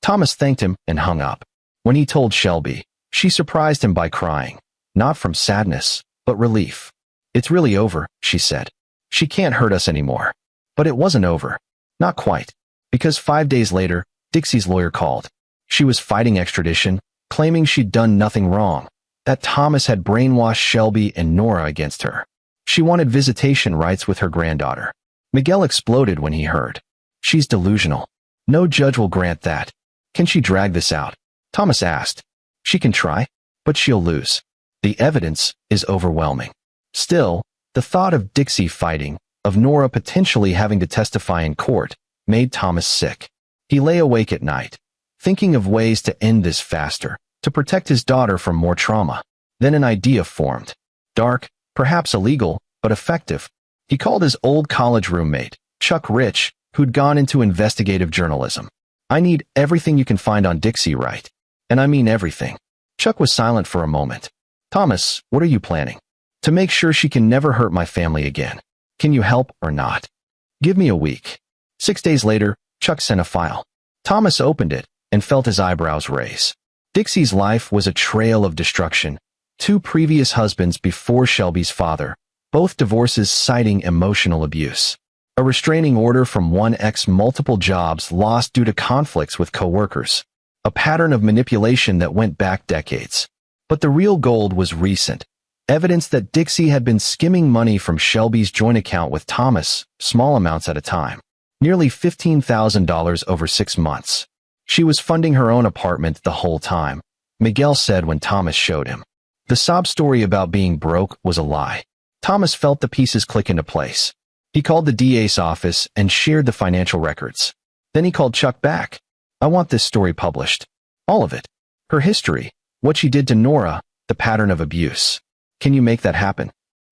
Thomas thanked him and hung up. When he told Shelby, she surprised him by crying, not from sadness, but relief. "It's really over," she said. "She can't hurt us anymore." But it wasn't over. Not quite. Because 5 days later, Dixie's lawyer called. She was fighting extradition, claiming she'd done nothing wrong, that Thomas had brainwashed Shelby and Nora against her. She wanted visitation rights with her granddaughter. Miguel exploded when he heard. "She's delusional. No judge will grant that. Can she drag this out?" Thomas asked. "She can try, but she'll lose. The evidence is overwhelming." Still, the thought of Dixie fighting, of Nora potentially having to testify in court, made Thomas sick. He lay awake at night, thinking of ways to end this faster, to protect his daughter from more trauma. Then an idea formed. Dark, perhaps illegal, but effective. He called his old college roommate, Chuck Rich, who'd gone into investigative journalism. "I need everything you can find on Dixie Wright. And I mean everything." Chuck was silent for a moment. "Thomas, what are you planning?" "To make sure she can never hurt my family again. Can you help or not?" "Give me a week." 6 days later, Chuck sent a file. Thomas opened it and felt his eyebrows raise. Dixie's life was a trail of destruction. 2 previous husbands before Shelby's father, both divorces citing emotional abuse. A restraining order from one ex, multiple jobs lost due to conflicts with coworkers. A pattern of manipulation that went back decades. But the real gold was recent. Evidence that Dixie had been skimming money from Shelby's joint account with Thomas, small amounts at a time. Nearly $15,000 over 6 months. She was funding her own apartment the whole time, Miguel said when Thomas showed him. The sob story about being broke was a lie. Thomas felt the pieces click into place. He called the DA's office and shared the financial records. Then he called Chuck back. "I want this story published. All of it. Her history, what she did to Nora, the pattern of abuse. Can you make that happen?"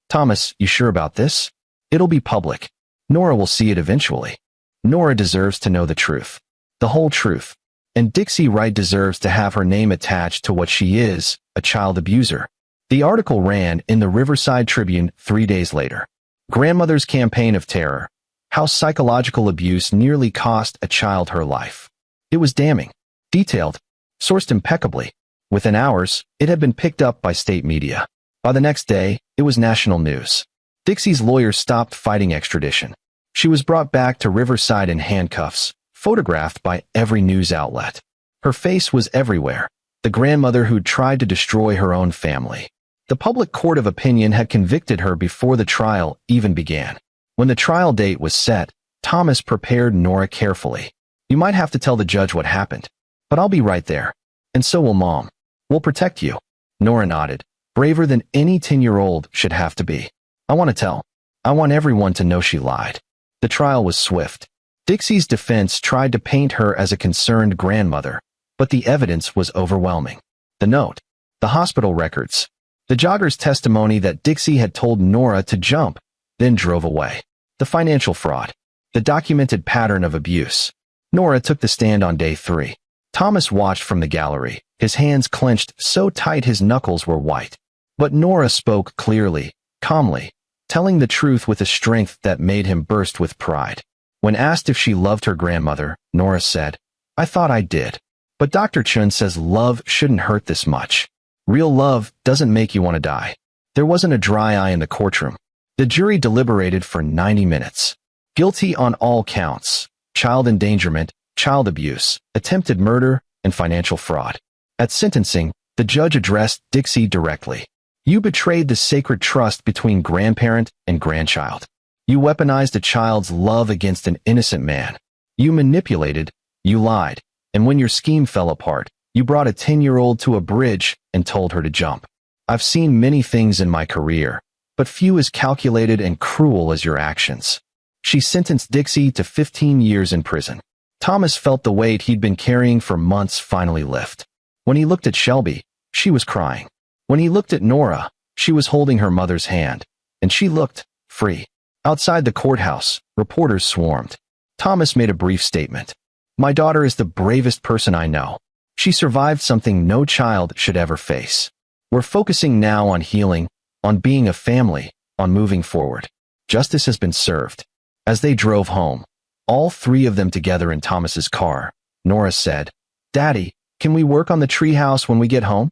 "Thomas, you sure about this? It'll be public. Nora will see it eventually. Nora deserves to know the truth. The whole truth. And Dixie Wright deserves to have her name attached to what she is, a child abuser." The article ran in the Riverside Tribune 3 days later. Grandmother's Campaign of Terror. How psychological abuse nearly cost a child her life. It was damning, detailed, sourced impeccably. Within hours, it had been picked up by state media. By the next day, it was national news. Dixie's lawyers stopped fighting extradition. She was brought back to Riverside in handcuffs, photographed by every news outlet. Her face was everywhere, the grandmother who'd tried to destroy her own family. The public court of opinion had convicted her before the trial even began. When the trial date was set, Thomas prepared Nora carefully. "You might have to tell the judge what happened, but I'll be right there. And so will Mom. We'll protect you." Nora nodded, braver than any 10-year-old should have to be. "I want to tell. I want everyone to know she lied." The trial was swift. Dixie's defense tried to paint her as a concerned grandmother, but the evidence was overwhelming. The note, the hospital records, the jogger's testimony that Dixie had told Nora to jump, then drove away. The financial fraud, the documented pattern of abuse. Nora took the stand on day 3. Thomas watched from the gallery, his hands clenched so tight his knuckles were white. But Nora spoke clearly, calmly, telling the truth with a strength that made him burst with pride. When asked if she loved her grandmother, Nora said, "I thought I did. But Dr. Chun says love shouldn't hurt this much. Real love doesn't make you want to die." There wasn't a dry eye in the courtroom. The jury deliberated for 90 minutes. Guilty on all counts: child endangerment, child abuse, attempted murder, and financial fraud. At sentencing, the judge addressed Dixie directly. "You betrayed the sacred trust between grandparent and grandchild. You weaponized a child's love against an innocent man. You manipulated, you lied, and when your scheme fell apart, you brought a 10-year-old to a bridge and told her to jump. I've seen many things in my career, but few as calculated and cruel as your actions." She sentenced Dixie to 15 years in prison. Thomas felt the weight he'd been carrying for months finally lift. When he looked at Shelby, she was crying. When he looked at Nora, she was holding her mother's hand, and she looked free. Outside the courthouse, reporters swarmed. Thomas made a brief statement. "My daughter is the bravest person I know. She survived something no child should ever face. We're focusing now on healing, on being a family, on moving forward. Justice has been served." As they drove home, all 3 of them together in Thomas's car, Nora said, "Daddy, can we work on the treehouse when we get home?"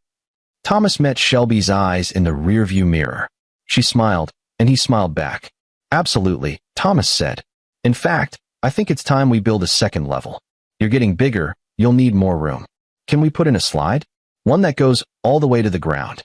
Thomas met Shelby's eyes in the rearview mirror. She smiled, and he smiled back. "Absolutely," Thomas said. "In fact, I think it's time we build a second level. You're getting bigger, you'll need more room. Can we put in a slide? One that goes all the way to the ground.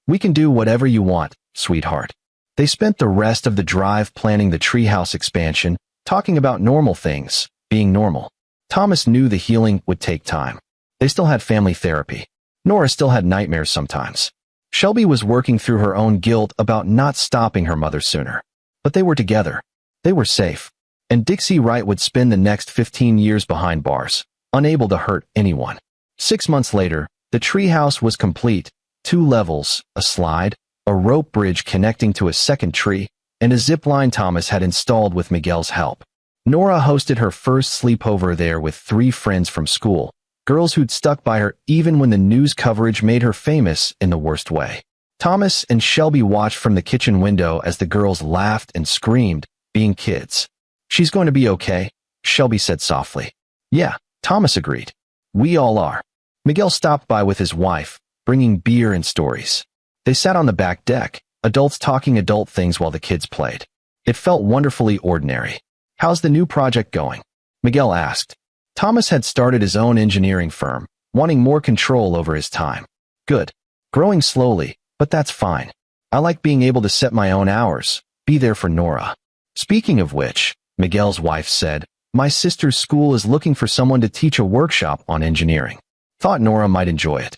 We can do whatever you want, sweetheart." They spent the rest of the drive planning the treehouse expansion, talking about normal things, being normal. Thomas knew the healing would take time. They still had family therapy. Nora still had nightmares sometimes. Shelby was working through her own guilt about not stopping her mother sooner. But they were together. They were safe. And Dixie Wright would spend the next 15 years behind bars, unable to hurt anyone. 6 months later, the treehouse was complete. 2 levels, a slide, a rope bridge connecting to a second tree, and a zipline Thomas had installed with Miguel's help. Nora hosted her first sleepover there with 3 friends from school, girls who'd stuck by her even when the news coverage made her famous in the worst way. Thomas and Shelby watched from the kitchen window as the girls laughed and screamed, being kids. "She's going to be okay," Shelby said softly. "Yeah," Thomas agreed. "We all are." Miguel stopped by with his wife, bringing beer and stories. They sat on the back deck, adults talking adult things while the kids played. It felt wonderfully ordinary. "How's the new project going?" Miguel asked. Thomas had started his own engineering firm, wanting more control over his time. "Good. Growing slowly, but that's fine. I like being able to set my own hours, be there for Nora." "Speaking of which," Miguel's wife said, "my sister's school is looking for someone to teach a workshop on engineering. Thought Nora might enjoy it."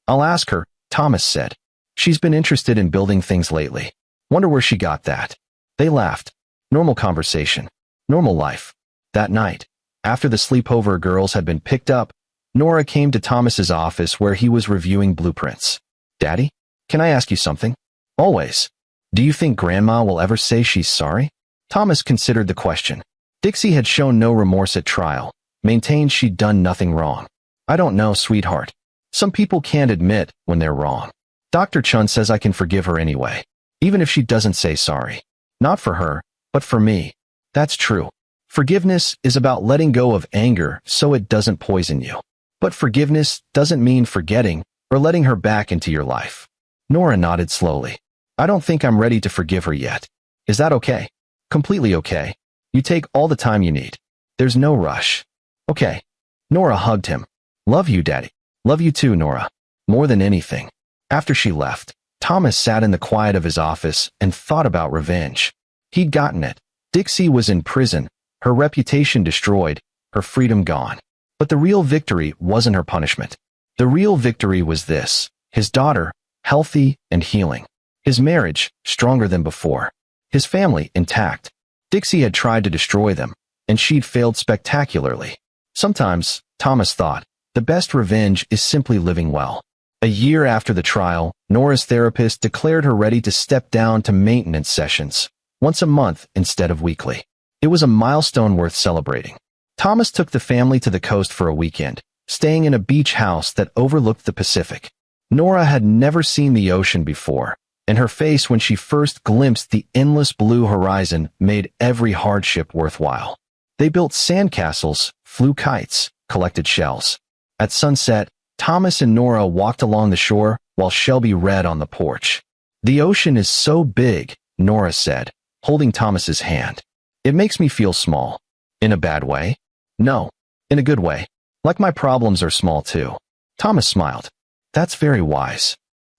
"I'll ask her," Thomas said. "She's been interested in building things lately. Wonder where she got that." They laughed. Normal conversation. Normal life. That night, after the sleepover girls had been picked up, Nora came to Thomas's office where he was reviewing blueprints. "Daddy, can I ask you something?" "Always." "Do you think Grandma will ever say she's sorry?" Thomas considered the question. Dixie had shown no remorse at trial, maintained she'd done nothing wrong. "I don't know, sweetheart. Some people can't admit when they're wrong. Dr. Chun says I can forgive her anyway, even if she doesn't say sorry. Not for her, but for me." "That's true. Forgiveness is about letting go of anger so it doesn't poison you. But forgiveness doesn't mean forgetting or letting her back into your life." Nora nodded slowly. "I don't think I'm ready to forgive her yet. Is that okay?" "Completely okay. You take all the time you need. There's no rush." "Okay." Nora hugged him. "Love you, Daddy." "Love you too, Nora. More than anything." After she left, Thomas sat in the quiet of his office and thought about revenge. He'd gotten it. Dixie was in prison, her reputation destroyed, her freedom gone. But the real victory wasn't her punishment. The real victory was this: his daughter, healthy and healing. His marriage, stronger than before. His family, intact. Dixie had tried to destroy them, and she'd failed spectacularly. Sometimes, Thomas thought, the best revenge is simply living well. A year after the trial, Nora's therapist declared her ready to step down to maintenance sessions, once a month instead of weekly. It was a milestone worth celebrating. Thomas took the family to the coast for a weekend, staying in a beach house that overlooked the Pacific. Nora had never seen the ocean before, and her face when she first glimpsed the endless blue horizon made every hardship worthwhile. They built sandcastles, flew kites, collected shells. At sunset, Thomas and Nora walked along the shore while Shelby read on the porch. "The ocean is so big," Nora said, holding Thomas's hand. "It makes me feel small." "In a bad way?" "No, in a good way. Like my problems are small too." Thomas smiled. "That's very wise.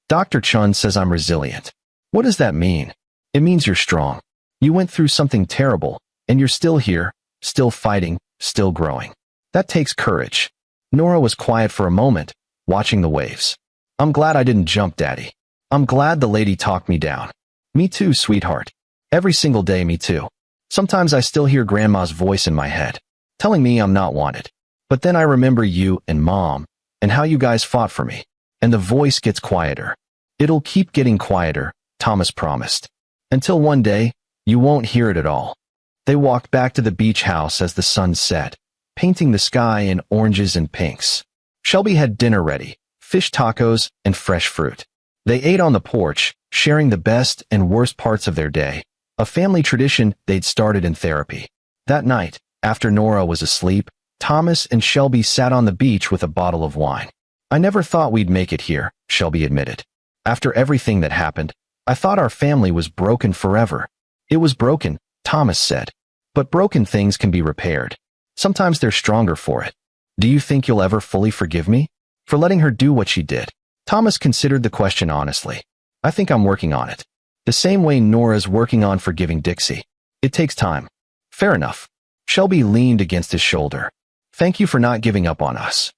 Dr. Chun says I'm resilient." "What does that mean?" "It means you're strong. You went through something terrible, and you're still here, still fighting, still growing. That takes courage." Nora was quiet for a moment, watching the waves. "I'm glad I didn't jump, Daddy. I'm glad the lady talked me down." "Me too, sweetheart. Every single day, me too. Sometimes I still hear Grandma's voice in my head, telling me I'm not wanted. But then I remember you and Mom, and how you guys fought for me. And the voice gets quieter. It'll keep getting quieter," Thomas promised. "Until one day, you won't hear it at all." They walked back to the beach house as the sun set, painting the sky in oranges and pinks. Shelby had dinner ready, fish tacos and fresh fruit. They ate on the porch, sharing the best and worst parts of their day, a family tradition they'd started in therapy. That night, after Nora was asleep, Thomas and Shelby sat on the beach with a bottle of wine. "I never thought we'd make it here," Shelby admitted. "After everything that happened, I thought our family was broken forever." "It was broken," Thomas said. "But broken things can be repaired. Sometimes they're stronger for it." "Do you think you'll ever fully forgive me for letting her do what she did?" Thomas considered the question honestly. "I think I'm working on it. The same way Nora's working on forgiving Dixie. It takes time." "Fair enough." Shelby leaned against his shoulder. "Thank you for not giving up on us."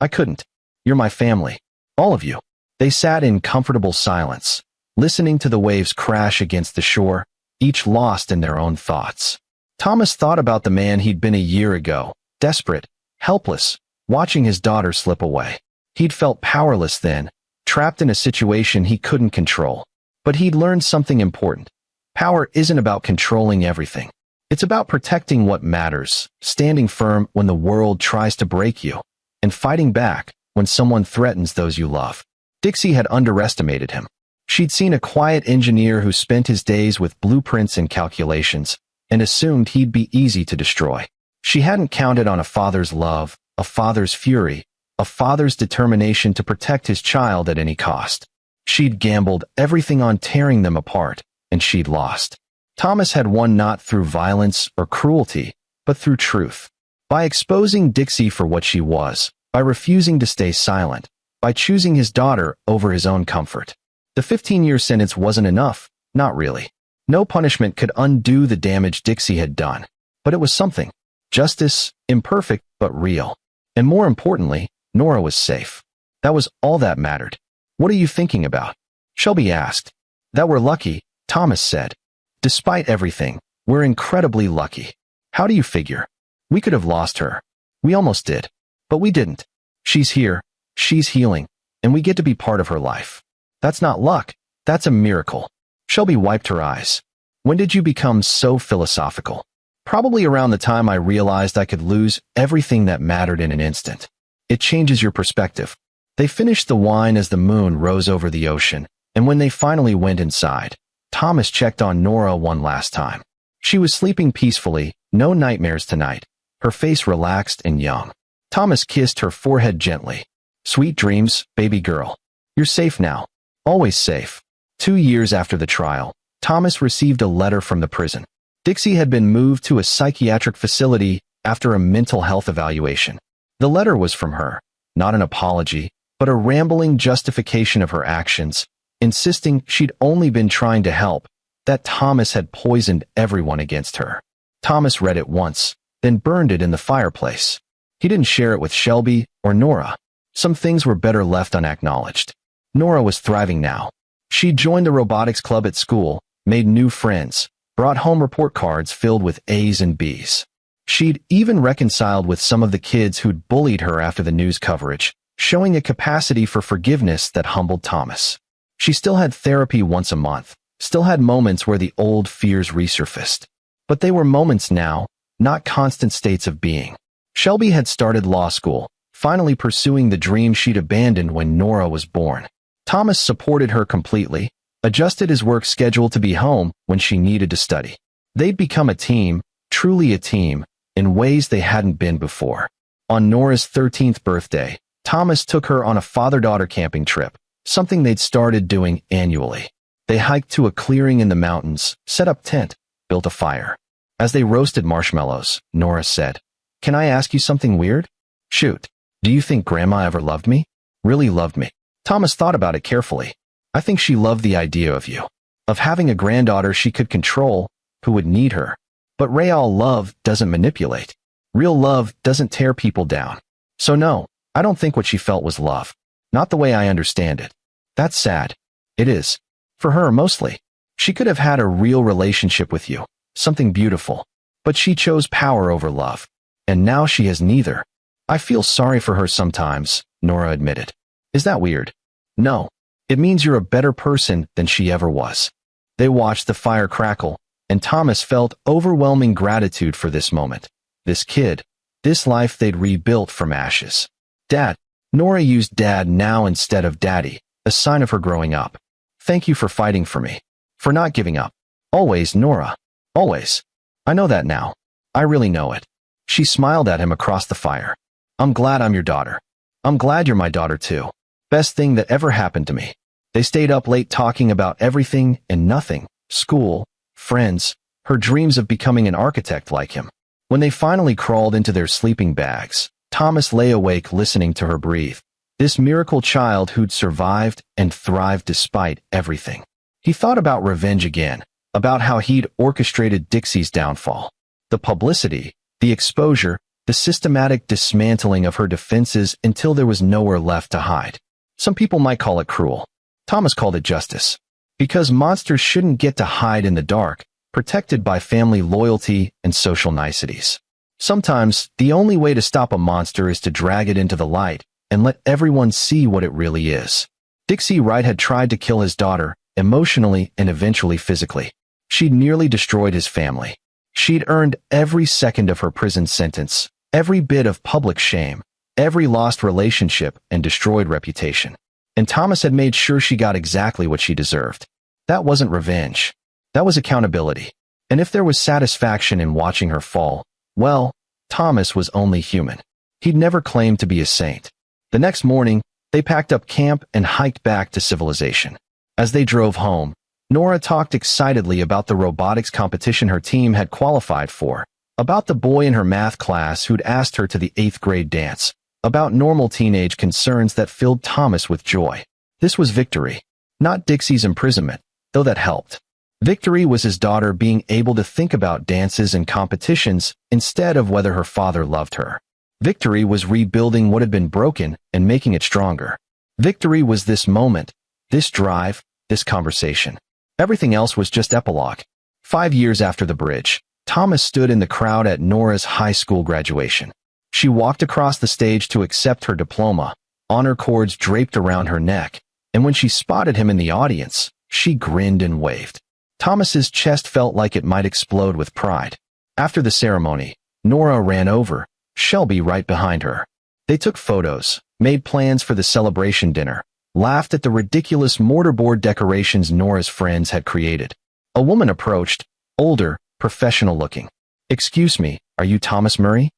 "I couldn't. You're my family. All of you." They sat in comfortable silence, listening to the waves crash against the shore, each lost in their own thoughts. Thomas thought about the man he'd been a year ago, desperate, helpless, watching his daughter slip away. He'd felt powerless then, trapped in a situation he couldn't control. But he'd learned something important. Power isn't about controlling everything. It's about protecting what matters, standing firm when the world tries to break you, and fighting back when someone threatens those you love. Dixie had underestimated him. She'd seen a quiet engineer who spent his days with blueprints and calculations, and assumed he'd be easy to destroy. She hadn't counted on a father's love, a father's fury, a father's determination to protect his child at any cost. She'd gambled everything on tearing them apart, and she'd lost. Thomas had won not through violence or cruelty, but through truth. By exposing Dixie for what she was, by refusing to stay silent, by choosing his daughter over his own comfort. The 15-year sentence wasn't enough, not really. No punishment could undo the damage Dixie had done, but it was something. Justice, imperfect but real. And more importantly, Nora was safe. That was all that mattered. "What are you thinking about?" Shelby asked. "That we're lucky," Thomas said. "Despite everything, we're incredibly lucky." "How do you figure?" "We could have lost her. We almost did. But we didn't. She's here, she's healing, and we get to be part of her life. That's not luck, that's a miracle." Shelby wiped her eyes. "When did you become so philosophical?" "Probably around the time I realized I could lose everything that mattered in an instant. It changes your perspective." They finished the wine as the moon rose over the ocean, and when they finally went inside, Thomas checked on Nora one last time. She was sleeping peacefully, no nightmares tonight, her face relaxed and young. Thomas kissed her forehead gently. "Sweet dreams, baby girl. You're safe now. Always safe." 2 years after the trial, Thomas received a letter from the prison. Dixie had been moved to a psychiatric facility after a mental health evaluation. The letter was from her, not an apology, but a rambling justification of her actions, insisting she'd only been trying to help, that Thomas had poisoned everyone against her. Thomas read it once, then burned it in the fireplace. He didn't share it with Shelby or Nora. Some things were better left unacknowledged. Nora was thriving now. She joined the robotics club at school, made new friends, brought home report cards filled with A's and B's. She'd even reconciled with some of the kids who'd bullied her after the news coverage, showing a capacity for forgiveness that humbled Thomas. She still had therapy once a month, still had moments where the old fears resurfaced. But they were moments now, not constant states of being. Shelby had started law school, finally pursuing the dream she'd abandoned when Nora was born. Thomas supported her completely, adjusted his work schedule to be home when she needed to study. They'd become a team, truly a team, in ways they hadn't been before. On Nora's 13th birthday, Thomas took her on a father-daughter camping trip, something they'd started doing annually. They hiked to a clearing in the mountains, set up tent, built a fire. As they roasted marshmallows, Nora said, "Can I ask you something weird?" "Shoot. Do you think Grandma ever loved me? Really loved me?" Thomas thought about it carefully. "I think she loved the idea of you, of having a granddaughter she could control, who would need her. But real love doesn't manipulate. Real love doesn't tear people down. So no, I don't think what she felt was love. Not the way I understand it. That's sad. It is. For her, mostly. She could have had a real relationship with you, something beautiful. But she chose power over love. And now she has neither." "I feel sorry for her sometimes," Nora admitted. "Is that weird?" "No. It means you're a better person than she ever was." They watched the fire crackle, and Thomas felt overwhelming gratitude for this moment. This kid. This life they'd rebuilt from ashes. "Dad." Nora used Dad now instead of Daddy, a sign of her growing up. "Thank you for fighting for me. For not giving up. Always, Nora. Always. I know that now. I really know it." She smiled at him across the fire. "I'm glad I'm your daughter. I'm glad you're my daughter too. Best thing that ever happened to me." They stayed up late talking about everything and nothing, school, friends, her dreams of becoming an architect like him. When they finally crawled into their sleeping bags, Thomas lay awake listening to her breathe. This miracle child who'd survived and thrived despite everything. He thought about revenge again, about how he'd orchestrated Dixie's downfall. The publicity, the exposure, the systematic dismantling of her defenses until there was nowhere left to hide. Some people might call it cruel. Thomas called it justice. Because monsters shouldn't get to hide in the dark, protected by family loyalty and social niceties. Sometimes, the only way to stop a monster is to drag it into the light and let everyone see what it really is. Dixie Wright had tried to kill his daughter, emotionally and eventually physically. She'd nearly destroyed his family. She'd earned every second of her prison sentence, every bit of public shame, every lost relationship and destroyed reputation. And Thomas had made sure she got exactly what she deserved. That wasn't revenge. That was accountability. And if there was satisfaction in watching her fall, well, Thomas was only human. He'd never claimed to be a saint. The next morning, they packed up camp and hiked back to civilization. As they drove home, Nora talked excitedly about the robotics competition her team had qualified for, about the boy in her math class who'd asked her to the 8th grade dance, about normal teenage concerns that filled Thomas with joy. This was victory, not Dixie's imprisonment, though that helped. Victory was his daughter being able to think about dances and competitions instead of whether her father loved her. Victory was rebuilding what had been broken and making it stronger. Victory was this moment, this drive, this conversation. Everything else was just epilogue. 5 years after the bridge, Thomas stood in the crowd at Nora's high school graduation. She walked across the stage to accept her diploma, honor cords draped around her neck, and when she spotted him in the audience, she grinned and waved. Thomas's chest felt like it might explode with pride. After the ceremony, Nora ran over, Shelby right behind her. They took photos, made plans for the celebration dinner, laughed at the ridiculous mortarboard decorations Nora's friends had created. A woman approached, older, professional-looking. "Excuse me, are you Thomas Murray?"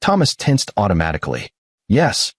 Thomas tensed automatically. "Yes.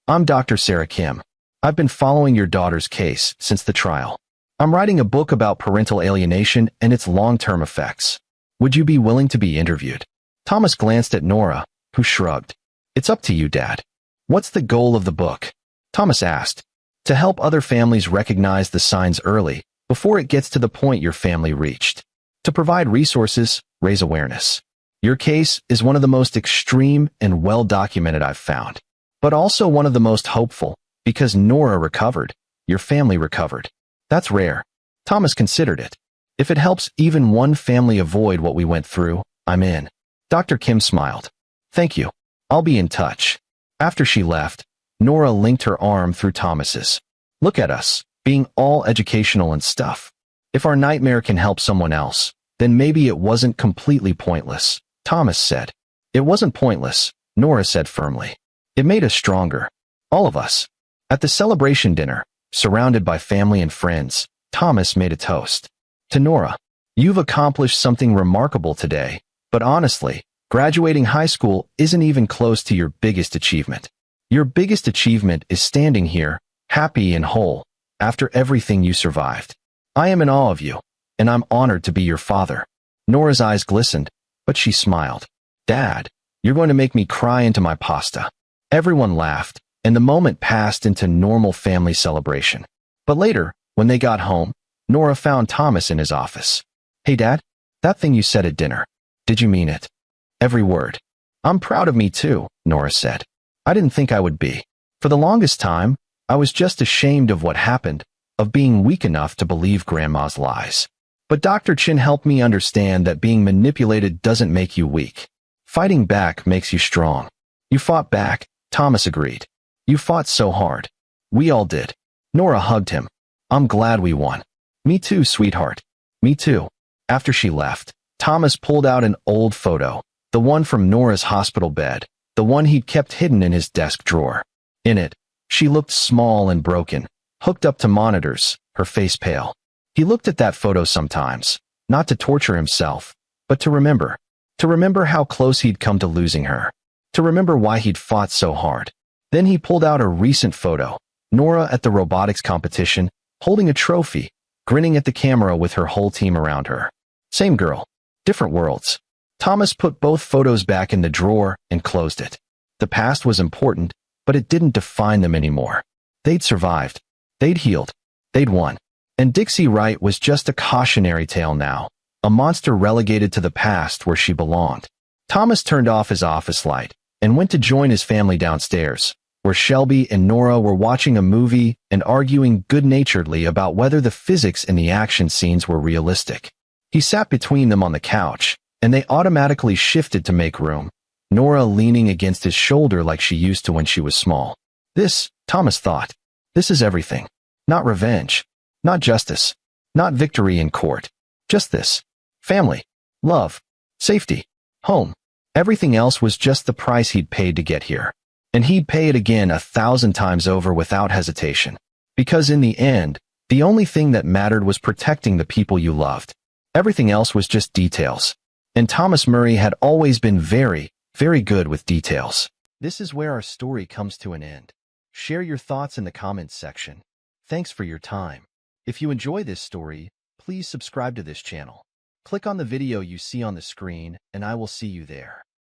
I'm Dr. Sarah Kim. I've been following your daughter's case since the trial. I'm writing a book about parental alienation and its long-term effects. Would you be willing to be interviewed?" Thomas glanced at Nora, who shrugged. "It's up to you, Dad." "What's the goal of the book?" Thomas asked. "To help other families recognize the signs early, before it gets to the point your family reached. To provide resources, raise awareness. Your case is one of the most extreme and well-documented I've found, but also one of the most hopeful, because Nora recovered, your family recovered. That's rare." Thomas considered it. "If it helps even one family avoid what we went through, I'm in." Dr. Kim smiled. "Thank you. I'll be in touch." After she left, Nora linked her arm through Thomas's. "Look at us, being all educational and stuff. If our nightmare can help someone else, then maybe it wasn't completely pointless," Thomas said. "It wasn't pointless," Nora said firmly. "It made us stronger. All of us." At the celebration dinner, surrounded by family and friends, Thomas made a toast. To Nora, "You've accomplished something remarkable today, but honestly, graduating high school isn't even close to your biggest achievement. Your biggest achievement is standing here, happy and whole, after everything you survived. I am in awe of you, and I'm honored to be your father." Nora's eyes glistened, but she smiled. "Dad, you're going to make me cry into my pasta." Everyone laughed, and the moment passed into normal family celebration. But later, when they got home, Nora found Thomas in his office. "Hey, Dad, that thing you said at dinner, did you mean it?" "Every word." "I'm proud of me too," Nora said. "I didn't think I would be. For the longest time, I was just ashamed of what happened, of being weak enough to believe Grandma's lies. But Dr. Chin helped me understand that being manipulated doesn't make you weak. Fighting back makes you strong." "You fought back," Thomas agreed. "You fought so hard." "We all did." Nora hugged him. "I'm glad we won." "Me too, sweetheart." "Me too." After she left, Thomas pulled out an old photo, the one from Nora's hospital bed, the one he'd kept hidden in his desk drawer. In it, she looked small and broken, hooked up to monitors, her face pale. He looked at that photo sometimes, not to torture himself, but to remember how close he'd come to losing her, to remember why he'd fought so hard. Then he pulled out a recent photo, Nora at the robotics competition, holding a trophy, grinning at the camera with her whole team around her. Same girl, different worlds. Thomas put both photos back in the drawer and closed it. The past was important, but it didn't define them anymore. They'd survived. They'd healed. They'd won. And Dixie Wright was just a cautionary tale now, a monster relegated to the past where she belonged. Thomas turned off his office light and went to join his family downstairs, where Shelby and Nora were watching a movie and arguing good-naturedly about whether the physics in the action scenes were realistic. He sat between them on the couch, and they automatically shifted to make room, Nora leaning against his shoulder like she used to when she was small. This, Thomas thought, this is everything. Not revenge. Not justice. Not victory in court. Just this. family, love, safety, home. Everything else was just the price he'd paid to get here. And he'd pay it again 1,000 times over without hesitation. Because in the end, the only thing that mattered was protecting the people you loved. Everything else was just details. And Thomas Murray had always been very, very good with details. This is where our story comes to an end. Share your thoughts in the comments section. Thanks for your time. If you enjoy this story, please subscribe to this channel. Click on the video you see on the screen, and I will see you there.